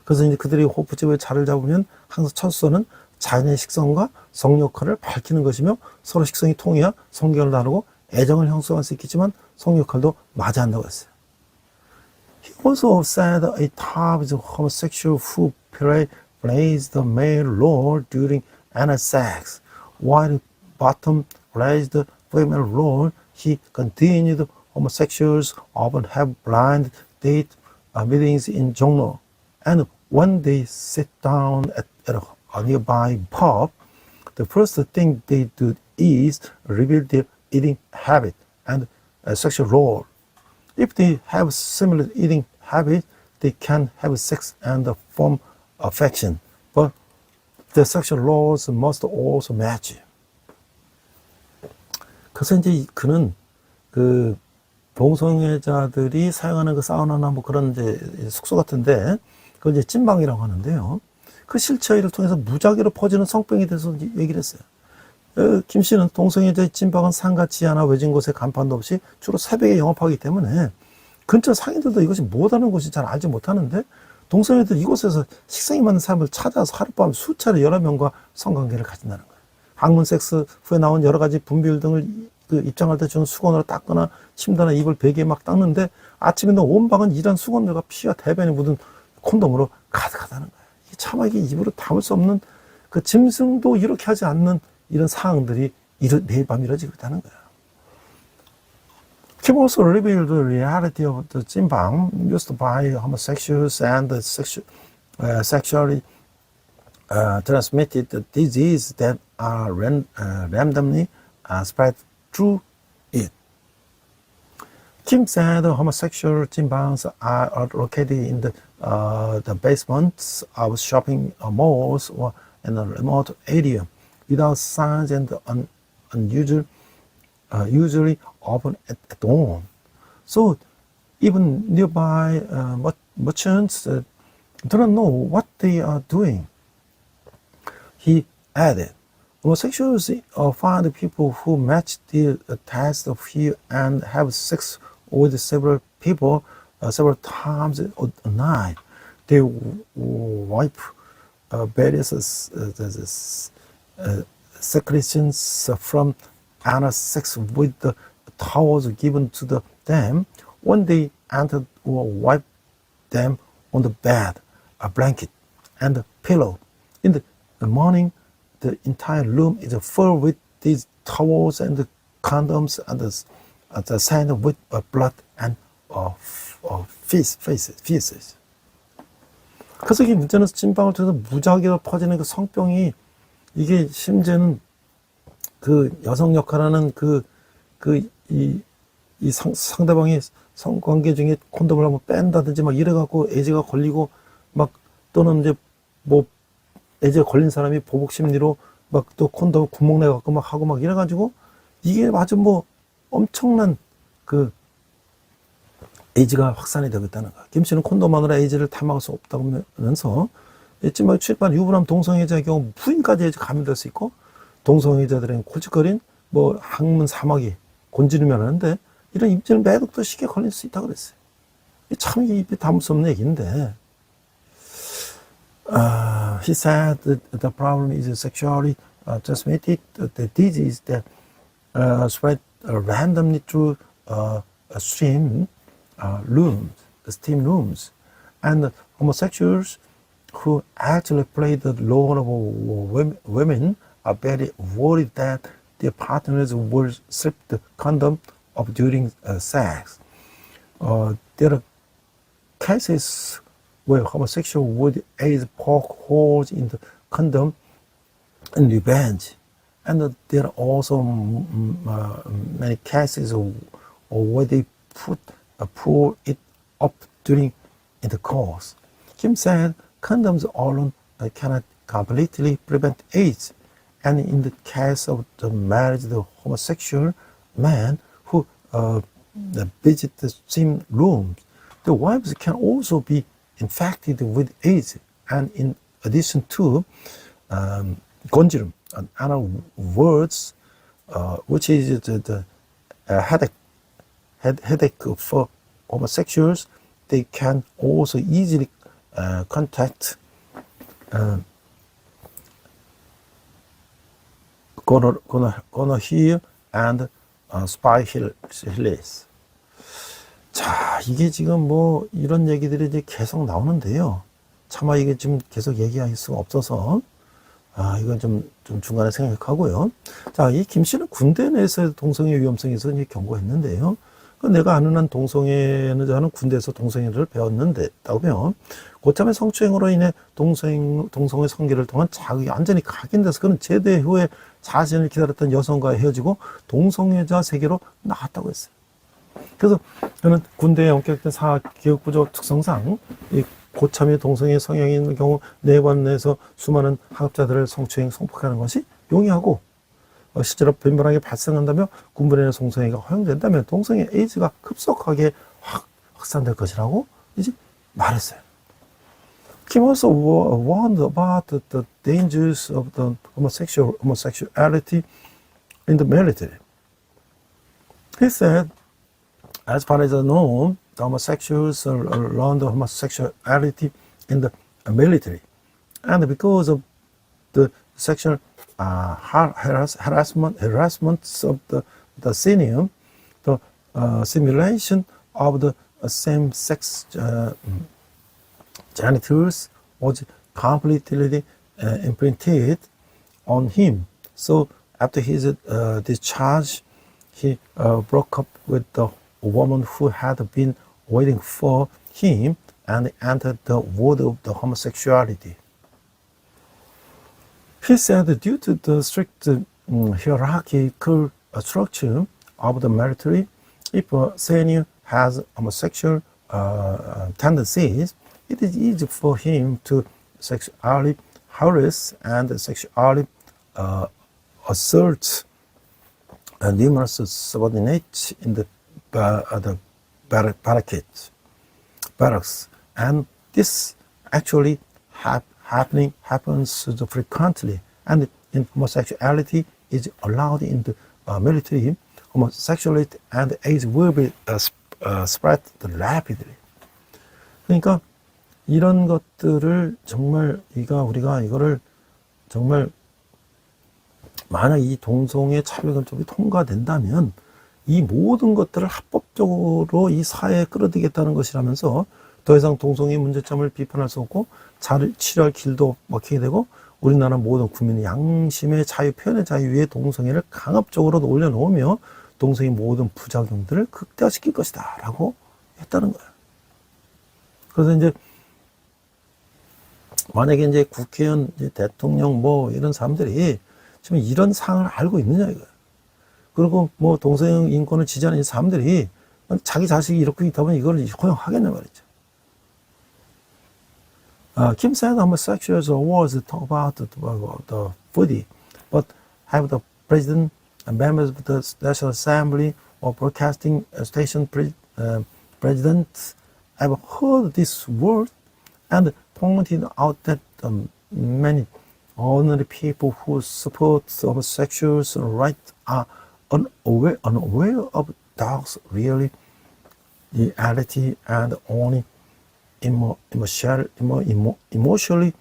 그래서 이제 그들이 호프집에 자리를 잡으면 항상 첫 수는 자연의 식성과 성 역할을 밝히는 것이며 서로 식성이 통해야 성격을 다루고 애정을 형성할 수 있겠지만 성 역할도 맞이한다고 했어요. He also said a type is homosexual who plays the male role during anal sex, while bottom plays the female role. He continued, homosexuals often have blind date meetings in Jongno, and when they sit down at a nearby pub, the first thing they do is reveal their eating habit and sexual role. If they have similar eating habits, they can have sex and form affection, but the sexual roles must also match. 그래서 이제 그는 그 동성애자들이 사용하는 그 사우나나 뭐 그런 이제 숙소 같은데 그걸 이제 찐방이라고 하는데요. 그 실체를 통해서 무작위로 퍼지는 성병에 대해서 얘기를 했어요. 김 씨는 동성애자의 찐방은 상가지하나 외진 곳에 간판도 없이 주로 새벽에 영업하기 때문에 근처 상인들도 이것이 뭐다는 것이 잘 알지 못하는데 동성애들 이곳에서 식성이 맞는 사람을 찾아서 하룻밤 수차례 여러 명과 성관계를 가진다는 거예요. 항문 섹스 후에 나온 여러 가지 분비물 등을 그 입장할 때 주는 수건으로 닦거나 침대나 이불 베개에 막 닦는데 아침에는 온 방은 이런 수건들과 피와 대변이 묻은 콘돔으로 가득하다는 거예요. 이게 차마 이게 입으로 담을 수 없는 그 짐승도 이렇게 하지 않는 이런 상황들이 매일 밤 이루어지고 있다는 거예요. Kim also revealed the reality of the 찐방 used by homosexuals and the sexually transmitted diseases that are randomly spread through it. Kim said homosexual 찐방s are located in the basements of shopping malls or in a remote area, without signs and usually open at dawn. So even nearby merchants do not know what they are doing. He added, homosexuals find people who match their test of fear and have sex with several people several times a night. They wipe various secretions from anal sex with the towels given to them when they enter or wipe them on the bed, a blanket, and a pillow. In the morning, the entire room is full with these towels and the condoms and the sand with blood and feces. 그래서 이 문제는 찐방을 통해서 무작위로 퍼지는 그 성병이 이게 심지어는 그 여성 역할하는 이 상대방이 성관계 중에 콘돔을 한번 뺀다든지 막 이래갖고 에이즈가 걸리고 막 또는 이제 뭐 에이즈가 걸린 사람이 보복 심리로 막 또 콘돔 구멍 내갖고 막 하고 막 이래가지고 이게 아주 뭐 엄청난 그 에이즈가 확산이 되고 있다는 거야. 김 씨는 콘돔만으로 에이즈를 탐막을 수 없다고 하면서 찜방에 출입한 유부남 동성애자의 경우 부인까지 에이즈 감염될 수 있고 동성애자들은 골칫거린 뭐 항문 사마귀 곤지르면 하는데 이런 입질 매독도 쉽게 걸릴 수 있다고 그랬어요. 참 입에 담을 수 없는 얘기인데 he said that the problem is sexually transmitted the disease that spread randomly through steam rooms, and homosexuals who actually play the role of women are very worried that their partners will slip the condom of during sex. There are cases where homosexual would either poke holes in the condom in revenge. And there are also many cases where they pull it up during intercourse. Kim said condoms alone cannot completely prevent AIDS. And in the case of the married homosexual man who visit the same rooms, the wives can also be infected with AIDS. And in addition to gonjirum, another words, which is the headache for homosexuals, they can also easily contact gonorrhea and syphilis. 자, 이게 지금 뭐 이런 얘기들이 이제 계속 나오는데요. 차마 이게 지금 계속 얘기할 수가 없어서 이건 좀 중간에 생각하고요. 자, 이 김 씨는 군대 내에서 동성애 위험성에 있어서 이제 경고했는데요. 내가 아는 한 동성애는 저는 군대에서 동성애를 배웠는데, 따면 고참의 성추행으로 인해 동성애 성기를 통한 자극이 완전히 각인돼서 그는 제대 후에 자신을 기다렸던 여성과 헤어지고 동성애자 세계로 나왔다고 했어요. 그래서 저는 군대에 엄격된 사교육부조 특성상 이 고참의 동성애 성향이 있는 경우 내관 내에서 수많은 학업자들을 성추행, 성폭행하는 것이 용이하고 실제로 빈번하게 발생한다며 군부대 내 동성애가 허용된다면 동성애 에이즈가 급속하게 확산될 것이라고 이제 말했어요. Kim also warned about the dangers of the homosexuality in the military. He said, as far as I know, the homosexuals are around the homosexuality in the military. And because of the sexual harassment of the senior, the simulation of the same-sex genitals was completely imprinted on him. So after his discharge, he broke up with the woman who had been waiting for him and entered the world of the homosexuality. He said due to the strict hierarchical structure of the military, if a senior has homosexual tendencies, it is easy for him to sexually harass and sexually assault numerous subordinates in the barracks, and this actually happens frequently. And in homosexuality is allowed in the military, homosexuality and AIDS will be spread rapidly. 그러니까 이런 것들을 정말 우리가 이거를 정말 만약 이 동성애 차별금법이 통과된다면 이 모든 것들을 합법적으로 이 사회에 끌어들이겠다는 것이라면서 더 이상 동성애 문제점을 비판할 수 없고 치료할 길도 막히게 되고 우리나라 모든 국민의 양심의 자유, 표현의 자유 위에 동성애를 강압적으로 올려놓으며 동성애 모든 부작용들을 극대화시킬 것이다 라고 했다는 거예요. 그래서 이제 만약에 이제 국회의원, 이제 대통령 뭐 이런 사람들이 지금 이런 상황을 알고 있느냐 이거예요. 그리고 뭐 동성 인권을 지지하는 이 사람들이 자기 자식이 이렇게 있다 보면 이걸 허용하겠냐 말이죠. Kim said homosexuals always talk about the body, but have the president and members of the National Assembly or broadcasting station presidents ever heard this word and pointed out that many ordinary people who support homosexuals' rights are unaware of dogs' really reality and only emotionally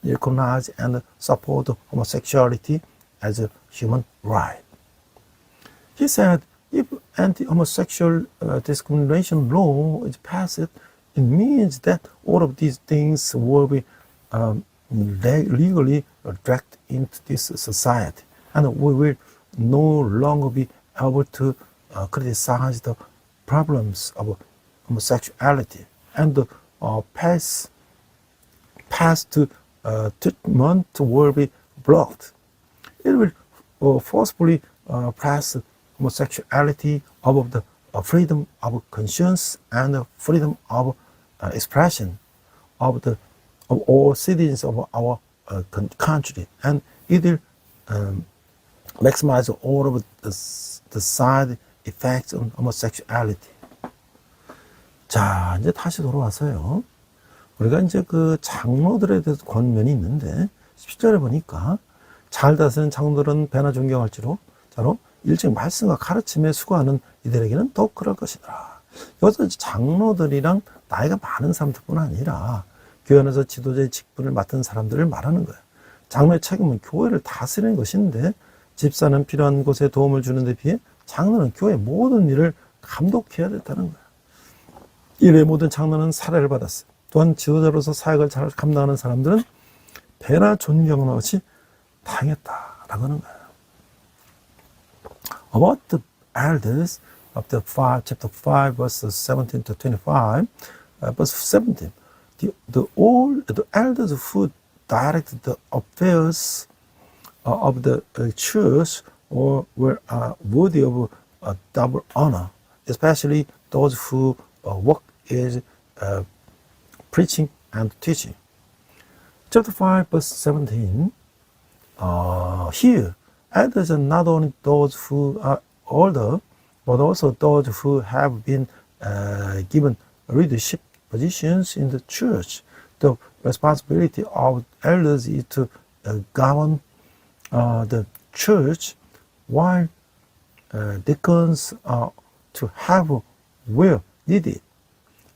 recognize and support homosexuality as a human right. He said, if anti-homosexual discrimination law is passed, it means that all of these things will be legally dragged into this society, and we will no longer be able to criticize the problems of homosexuality and past treatment will be blocked. It will forcefully press homosexuality above the freedom of conscience and freedom of expression of all citizens of our country, and it will maximize all of the side effects on homosexuality. 자, 이제 다시 돌아와서요. 우리가 이제 그 장로들에 대해서 권면이 있는데 17절에 보니까 잘 다스리는 장로들은 배나 존경할지로 자로 일찍 말씀과 가르침에 수고하는 이들에게는 더욱 그럴 것이더라. 여기서 장로들이랑 나이가 많은 사람들뿐 아니라 교회 안에서 지도자의 직분을 맡은 사람들을 말하는 거예요. 장로의 책임은 교회를 다스리는 것인데 집사는 필요한 곳에 도움을 주는 데 비해 장로는 교회 모든 일을 감독해야 된다는 거예요. 이래 모든 장로는 사례를 받았어요. 또한 지도자로서 사역을 잘 감당하는 사람들은 배나 존경은 없이 당했다라고 하는 거예요. About the elders of the chapter 5, verses 17 to 25, verse 17, the elders who directed the affairs of the church were worthy of double honor, especially those who work is preaching and teaching. Chapter 5, verse 17. Here, elders are not only those who are older, but also those who have been given leadership positions in the church. The responsibility of elders is to govern the church, while deacons are to have where needed.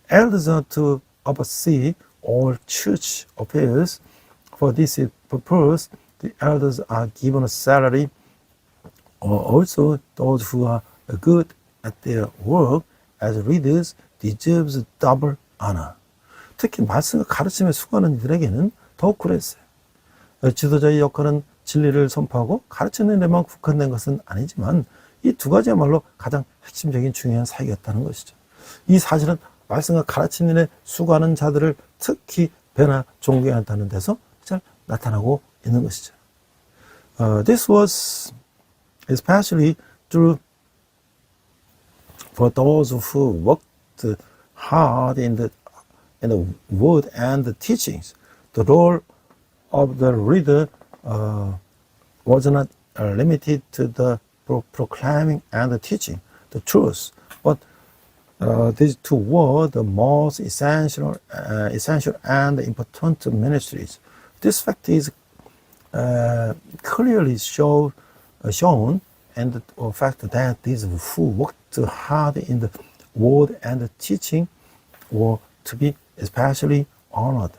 Elders are to oversee all church affairs. For this purpose, the elders are given a salary. Also, those who are good at their work as leaders deserve double honor. 특히 말씀과 가르침에 수고하는 이들에게는 더욱 그랬어요. 지도자의 역할은 진리를 선포하고 가르치는 데만 국한된 것은 아니지만 이 두 가지야말로 가장 핵심적인 중요한 사역이었다는 것이죠. 이 사실은 말씀과 가르치는 데 수고하는 자들을 특히 배나 존경한다는 데서 잘 나타나고 있는 것이죠. This was especially true for those who worked hard in the word and the teachings. The role of the reader was not limited to the proclaiming and the teaching the truth, but these two were the most essential and important ministries. This fact is clearly shown and the fact that these who worked hard in the word and the teaching were to be especially honored.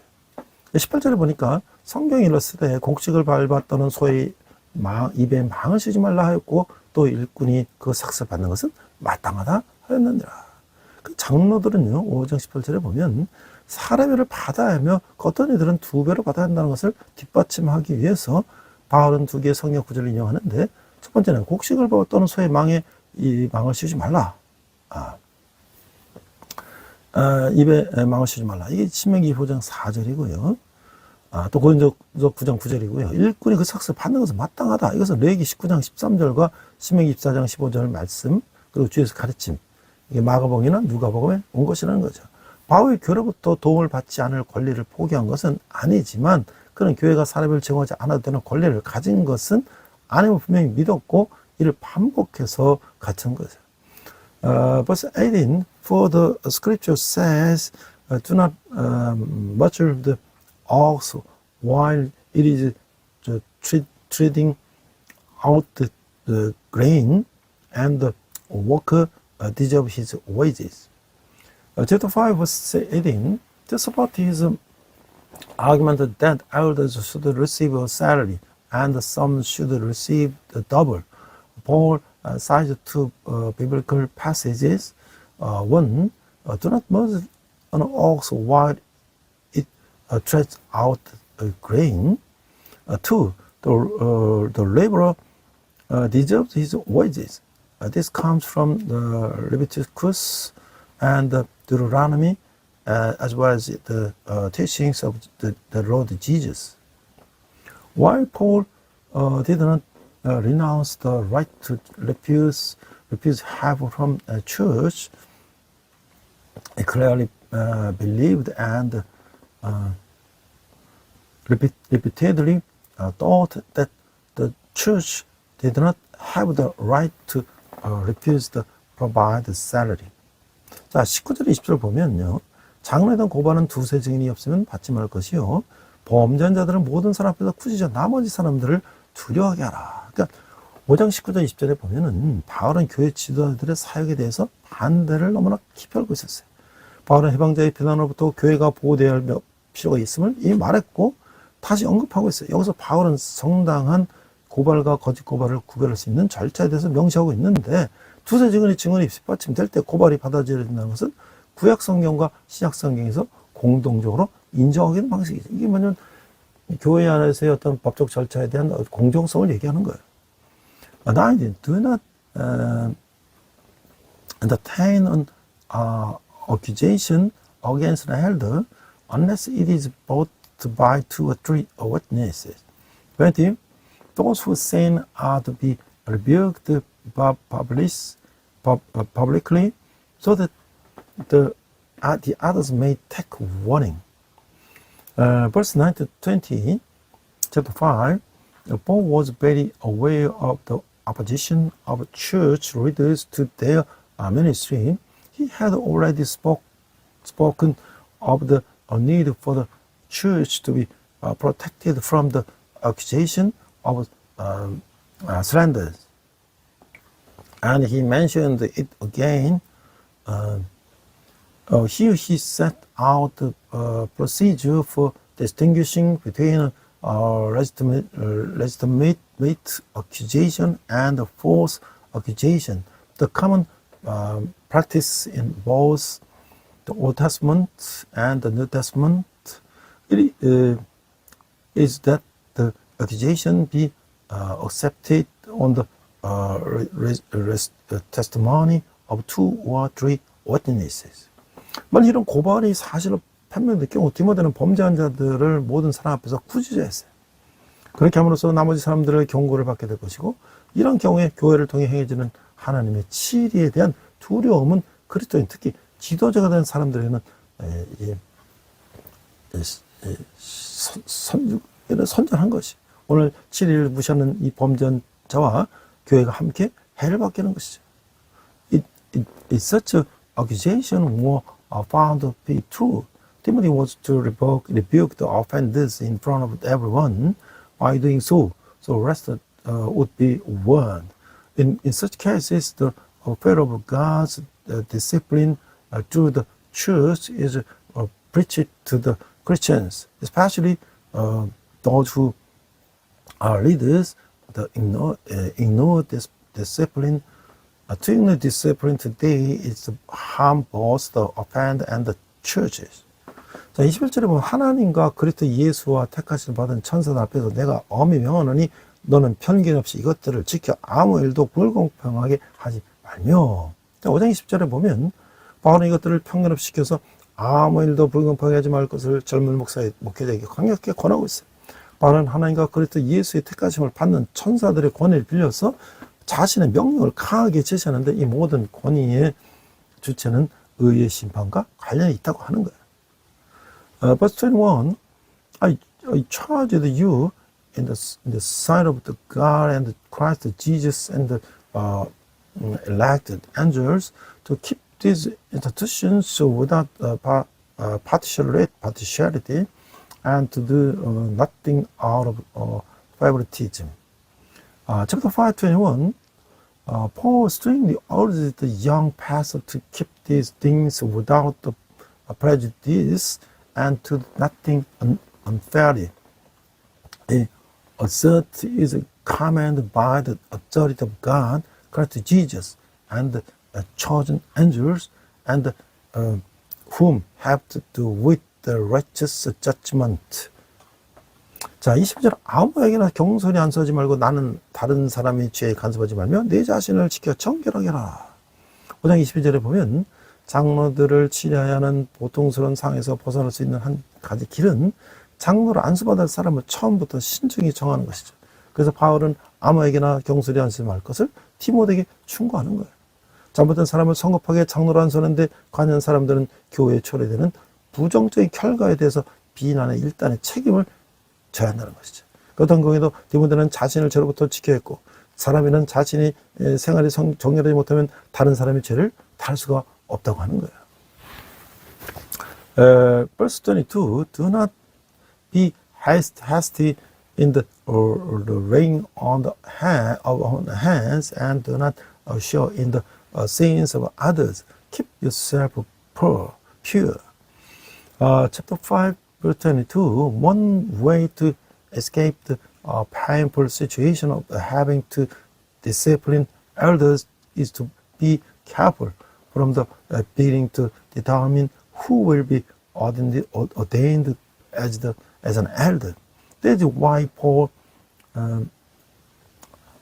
18절에 보니까 성경이 일렀을 곡식을 밟았다는 소의 입에 망을 쓰지 말라 하였고 또 일꾼이 그 삭슬 받는 것은 마땅하다 하였느니라. 그 장로들은요 5장 18절에 보면 사람의 일을 받아야 하며 어떤 이들은 2배로 받아야 한다는 것을 뒷받침하기 위해서 바울은 2개의 성경 구절을 인용하는데 첫 번째는 곡식을 또는 소의 이 망을 씌우지 말라. 입에 망을 씌우지 말라. 이게 신명기 5장 4절이고요. 또 고린도 9장 9절이고요. 일꾼이 그 삭슬 받는 것은 마땅하다. 이것은 레위기 19장 13절과 신명기 24장 15절 말씀 그리고 주에서 가르침. 이게 마가복음이나 누가복음에 온 것이라는 거죠. 바울이 교회로부터 도움을 받지 않을 권리를 포기한 것은 아니지만 그는 교회가 사람을 제공하지 않아도 되는 권리를 가진 것은 아님을 분명히 믿었고 이를 반복해서 갖춘 거죠. Verse 18, for the scripture says, do not butcher the ox while it is treading out the grain, and the worker deserves his wages. Chapter 5, verse 18, to support his argument that elders should receive a salary and some should receive the double. Paul cites two biblical passages. One, do not murder an ox while it treads out grain. Two, the laborer deserves his wages. This comes from the Leviticus and the Deuteronomy, as well as the teachings of the Lord Jesus. While Paul did not renounce the right to refuse help from a church, he clearly believed and repeatedly thought that the church did not have the right to refuse to provide salary. 자, 19절 20절 보면요. 장로에 대한 고발은 두세 증인이 없으면 받지 말 것이요. 범죄한 자들은 모든 사람 앞에서 꾸짖어 나머지 사람들을 두려워하게 하라. 그러니까 5장 19절 20절에 보면은 바울은 교회 지도자들의 사역에 대해서 반대를 너무나 깊이 알고 있었어요. 바울은 해방자의 비난으로부터 교회가 보호되어야 할 필요가 있음을 이미 말했고 다시 언급하고 있어요. 여기서 바울은 정당한 고발과 거짓 고발을 구별할 수 있는 절차에 대해서 명시하고 있는데 두세 증언이 증언이 뒷받침될 때 고발이 받아들여야 된다는 것은 구약 성경과 신약 성경에서 공동적으로 인정하게 되는 방식이죠. 이게 뭐냐면 교회 안에서의 어떤 법적 절차에 대한 공정성을 얘기하는 거예요. 19. Do not entertain an accusation against an elder unless it is brought by 2 or 3 witnesses. 20. Those who sin are to be rebuked publicly so that the others may take warning. Verse 9 to 20, chapter 5, Paul was very aware of the opposition of church leaders to their ministry. He had already spoken of the need for the church to be protected from the accusation of slanders. And he mentioned it again. Here he set out the procedure for distinguishing between legitimate accusation and false accusation. The common practice in both the Old Testament and the New Testament is that the accusation be accepted on the testimony of 2 or 3 witnesses. 만약 이런 고발이 사실로 판명될 경우 디모데는 범죄한 자들을 모든 사람 앞에서 꾸짖어야 했어요. 그렇게 함으로써 나머지 사람들의 경고를 받게 될 것이고 이런 경우에 교회를 통해 행해지는 하나님의 치리에 대한 두려움은 그리스도인 특히 지도자가 된 사람들에게는 선전한 것이 오늘 치리를 무시하는 이 범죄한 자와 교회가 함께 해를 받게 하는 것이죠. Such a accusation were found to be true. Timothy was to rebuke the offenders in front of everyone. By doing so, rest would be warned. In such cases, the fear of God's discipline through the church is preached to the Christians, especially those who are leaders. Ignore this discipline. To ignore discipline today is to harm both the offender and the churches. 자, 21절에 보면 하나님과 그리스도 예수와 택하심을 받은 천사들 앞에서 내가 엄히 명하노니 너는 편견 없이 이것들을 지켜 아무 일도 불공평하게 하지 말며. 자, 5장 20절에 보면 바울은 이것들을 편견 없이 시켜서 아무 일도 불공평하게 하지 말 것을 젊은 목회자에게 강력하게 권하고 있어요. 바울은 하나님과 그리스도 예수의 택하심을 받는 천사들의 권위를 빌려서 자신의 명령을 강하게 제시하는데 이 모든 권위의 주체는 의의 심판과 관련이 있다고 하는 거예요. Verse 21, I charged you in the sight of the God and Christ Jesus and the elected angels to keep these institutions without partiality and to do nothing out of favoritism. Chapter 5:21, Paul strongly urged the young pastor to keep these things without prejudice and to do nothing unfairly. A assert is commanded by the authority of God, Christ Jesus, and the chosen angels, and whom have to do with the righteous judgment. 자, 20절 아무에게나 경솔히 안서지 말고 나는 다른 사람의 죄에 간섭하지 말며 내 자신을 지켜 정결하게 하라. 5장 22절에 보면 장로들을 치려야 하는 보통스러운 상에서 벗어날 수 있는 한 가지 길은 장로를 안수받을 사람을 처음부터 신중히 정하는 것이죠. 그래서 바울은 아무에게나 경솔히 안수지 말 것을 디모데에게 충고하는 거예요. 잘못된 사람을 성급하게 장로로 안수하는데 관여한 사람들은 교회에 초래되는 부정적인 결과에 대해서 비난의 일단의 책임을 져야 한다는 것이죠. 어떤 경우에도 디모데는 자신을 죄로부터 지켜야 했고 사람에는 자신이 생활이 정렬하지 못하면 다른 사람의 죄를 다할 수가 없다고 하는 거예요. Verse 22, do not be hasty in the laying on the hands and do not share in the sins of others. Keep yourself pure. Chapter 5, verse 22, one way to escape the painful situation of having to discipline elders is to be careful from the beginning to determine who will be ordained as an elder. That is why Paul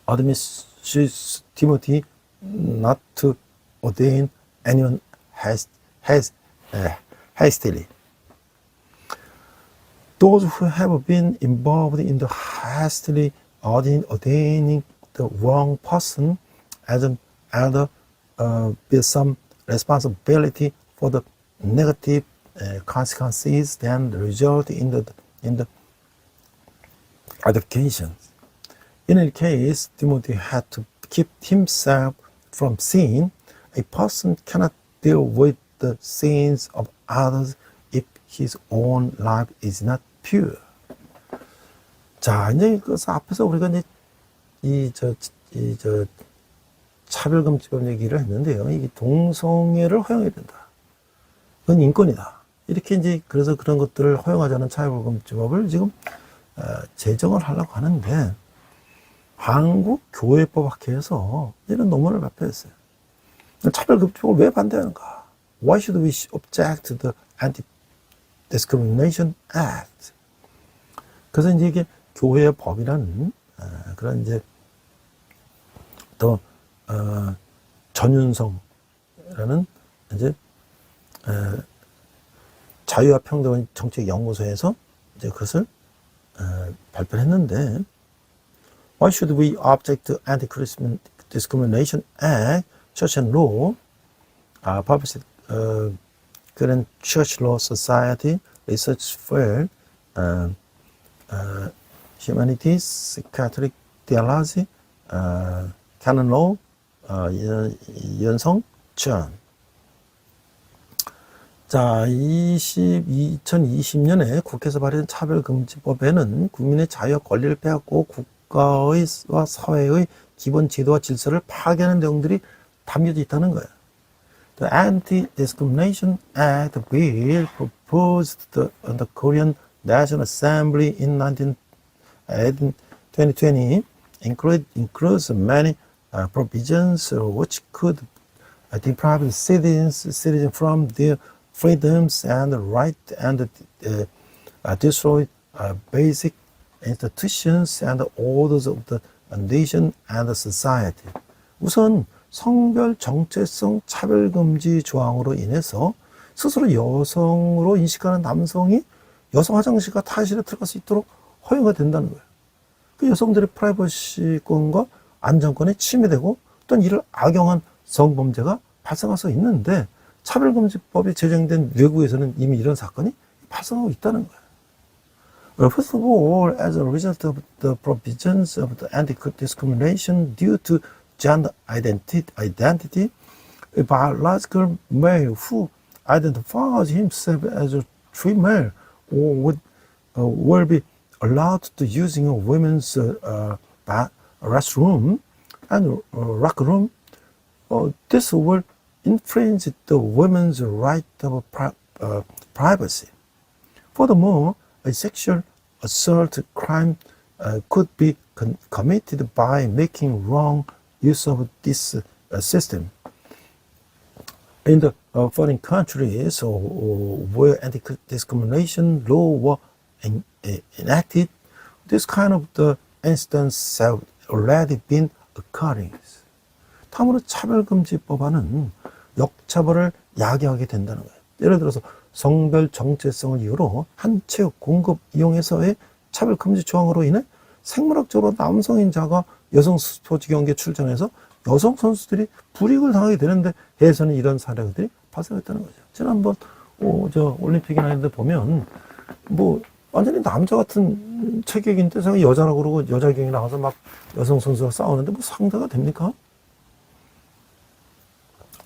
admonishes Timothy not to ordain anyone hastily. Those who have been involved in the hastily ordaining the wrong person as an elder bear some responsibility for the negative consequences that result in the edification. In any case, Timothy had to keep himself from sin. A person cannot deal with the sins of others if his own life is not pure. 자, 이제 그래서 앞에서 우리가 이제 차별금지법 얘기를 했는데요. 이게 동성애를 허용해야 된다. 그건 인권이다. 이렇게 이제 그래서 그런 것들을 허용하자는 차별금지법을 지금 제정을 하려고 하는데 한국교회법학회에서 이런 논문을 발표했어요. 차별금지법을 왜 반대하는가? Why should we object to the Anti-Discrimination Act? 그래서 이제 이게 교회의 법이라는 그런 이제 또 전윤성이라는 이제 자유와 평등의 정책 연구소에서 이제 그것을 발표를 했는데 Why should we object to Anti-Discrimination Act, Church and Law, published current Church Law Society Research Field, Humanities, Catholic Theology, Canon Law, 연성 전. 자, 2020년에 국회에서 발의된 차별금지법에는 국민의 자유와 권리를 빼앗고 국가와 사회의 기본 제도와 질서를 파괴하는 내용들이 담겨져 있다는 거예요. The Anti-Discrimination Act bill proposed on the Korean National Assembly in 2020 includes many provisions which could deprive citizens from their freedoms and rights and destroy basic institutions and orders of the nation and society. 우선 성별 정체성 차별금지 조항으로 인해서 스스로 여성으로 인식하는 남성이 여성 화장실과 탈의실에 들어갈 수 있도록 허용이 된다는 거예요. 그 여성들의 프라이버시권과 안전권에 침해되고 또는 이를 악용한 성범죄가 발생할 수 있는데 차별금지법이 제정된 외국에서는 이미 이런 사건이 발생하고 있다는 거예요. First of all, as a result of the provisions of the anti-discrimination due to gender identity, a biological male who identifies himself as a female will be allowed to using a women's restroom and locker room. This will infringe the women's right of privacy. Furthermore, a sexual assault crime could be committed by making wrong use of this system. In the foreign countries where anti-discrimination law were enacted, this kind of the instance have already been occurring. 다음으로 차별금지법안은 역차별을 야기하게 된다는 거예요. 예를 들어서 성별 정체성을 이유로 한 체육 공급 이용에서의 차별금지 조항으로 인해 생물학적으로 남성인자가 여성 스포츠 경기에 출전해서 여성 선수들이 불이익을 당하게 되는데 해외에서는 이런 사례들이 발생했다는 거죠. 지난번 올림픽이나 이런 데 보면 뭐 완전히 남자 같은 체격인데 제가 여자라고 그러고 여자 경기 나가서 막 여성 선수가 싸우는데 뭐 상대가 됩니까?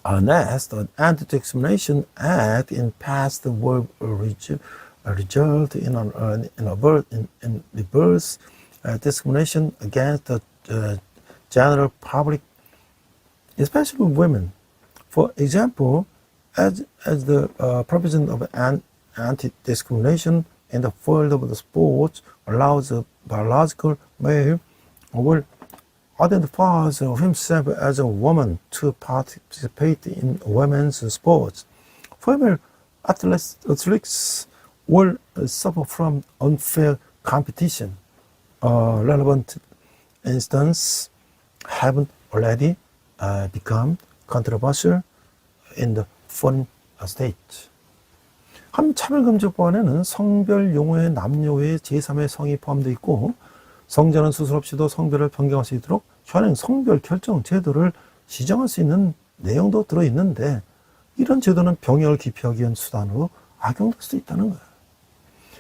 Next, the Anti-Discrimination Act in past will result in reverse discrimination against the general public, especially women. For example, as the provision of anti-discrimination in the field of the sports allows a biological male will identifies himself as a woman to participate in women's sports. Female athletes will suffer from unfair competition. Relevant instances have already become controversial in the foreign state. 한 차별금지법안에는 성별 용어의 남녀 외에 제3의 성이 포함되어 있고 성자는 수술 없이도 성별을 변경할 수 있도록 현행 성별 결정 제도를 시정할 수 있는 내용도 들어있는데 이런 제도는 병역을 기피하기 위한 수단으로 악용될 수 있다는 거예요.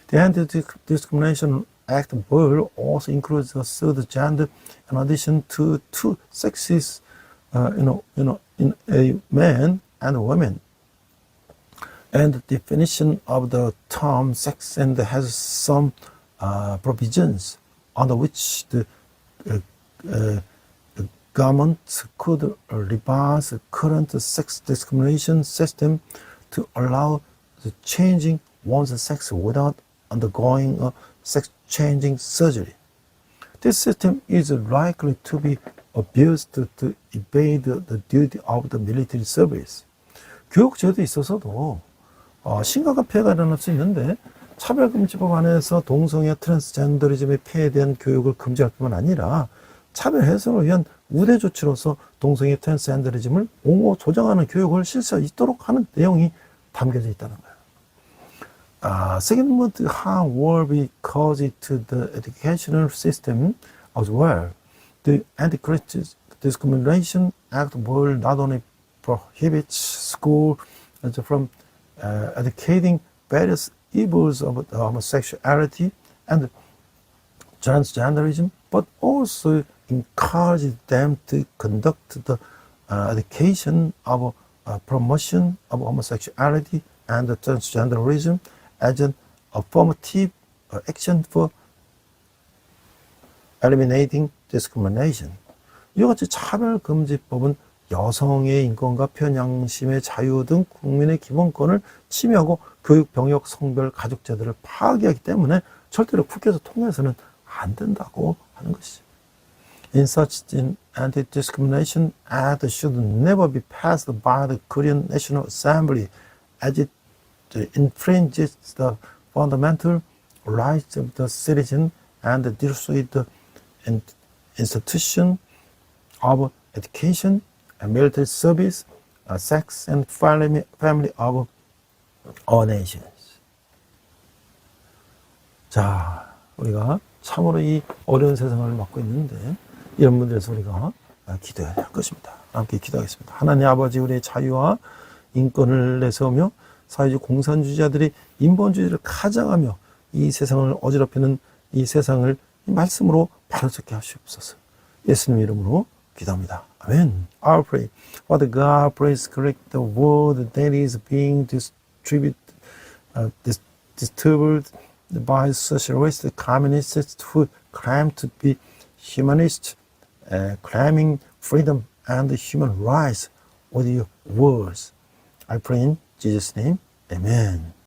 The Anti-Discrimination Act will also include the third gender in addition to two sexes in a man and a woman. And the definition of the term sex and has some provisions under which the government could revise the current sex discrimination system to allow the changing one's sex without undergoing a sex-changing surgery. This system is likely to be abused to evade the duty of the military service. 교육 제도에 있어서도 심각한 폐해가 일어날 수 있는데 차별금지법 안에서 동성애와 트랜스젠더리즘의 폐해에 대한 교육을 금지할 뿐만 아니라 차별 해소를 위한 우대 조치로서 동성애 트랜스젠더리즘을 옹호 조장하는 교육을 실시할 수 있도록 하는 내용이 담겨져 있다는 거예요. Second, harm will be caused to the educational system as well. The Anti-Discrimination Act will not only prohibit schools from educating various evils of homosexuality and transgenderism, but also encourage them to conduct the education of promotion of homosexuality and transgenderism as an affirmative action for eliminating discrimination. 이와 같이 차별금지법은 여성의 인권과 편향심의 자유 등 국민의 기본권을 침해하고 교육, 병역, 성별, 가족 제도를 파괴하기 때문에 절대로 국회에서 통해서는 안 된다고 하는 것이죠. In such an Anti-Discrimination Act should never be passed by the Korean National Assembly as it infringes the fundamental rights of the citizen and destroys the institution of education, military service, sex and family of all nations. 자, 우리가 참으로 이 어려운 세상을 맡고 있는데 이런 문제에서 우리가 기도해야 할 것입니다. 함께 기도하겠습니다. 하나님 아버지, 우리의 자유와 인권을 내세우며 사회주의 공산주의자들이 인본주의를 가장하며 이 세상을 어지럽히는 이 세상을 이 말씀으로 바로잡게 하시옵소서. 예수님 이름으로 기도합니다. 아멘. I pray. Father God, please correct the word that is being distributed by socialist communists who claim to be humanists, claiming freedom and human rights with your words. I pray in Jesus' name. Amen.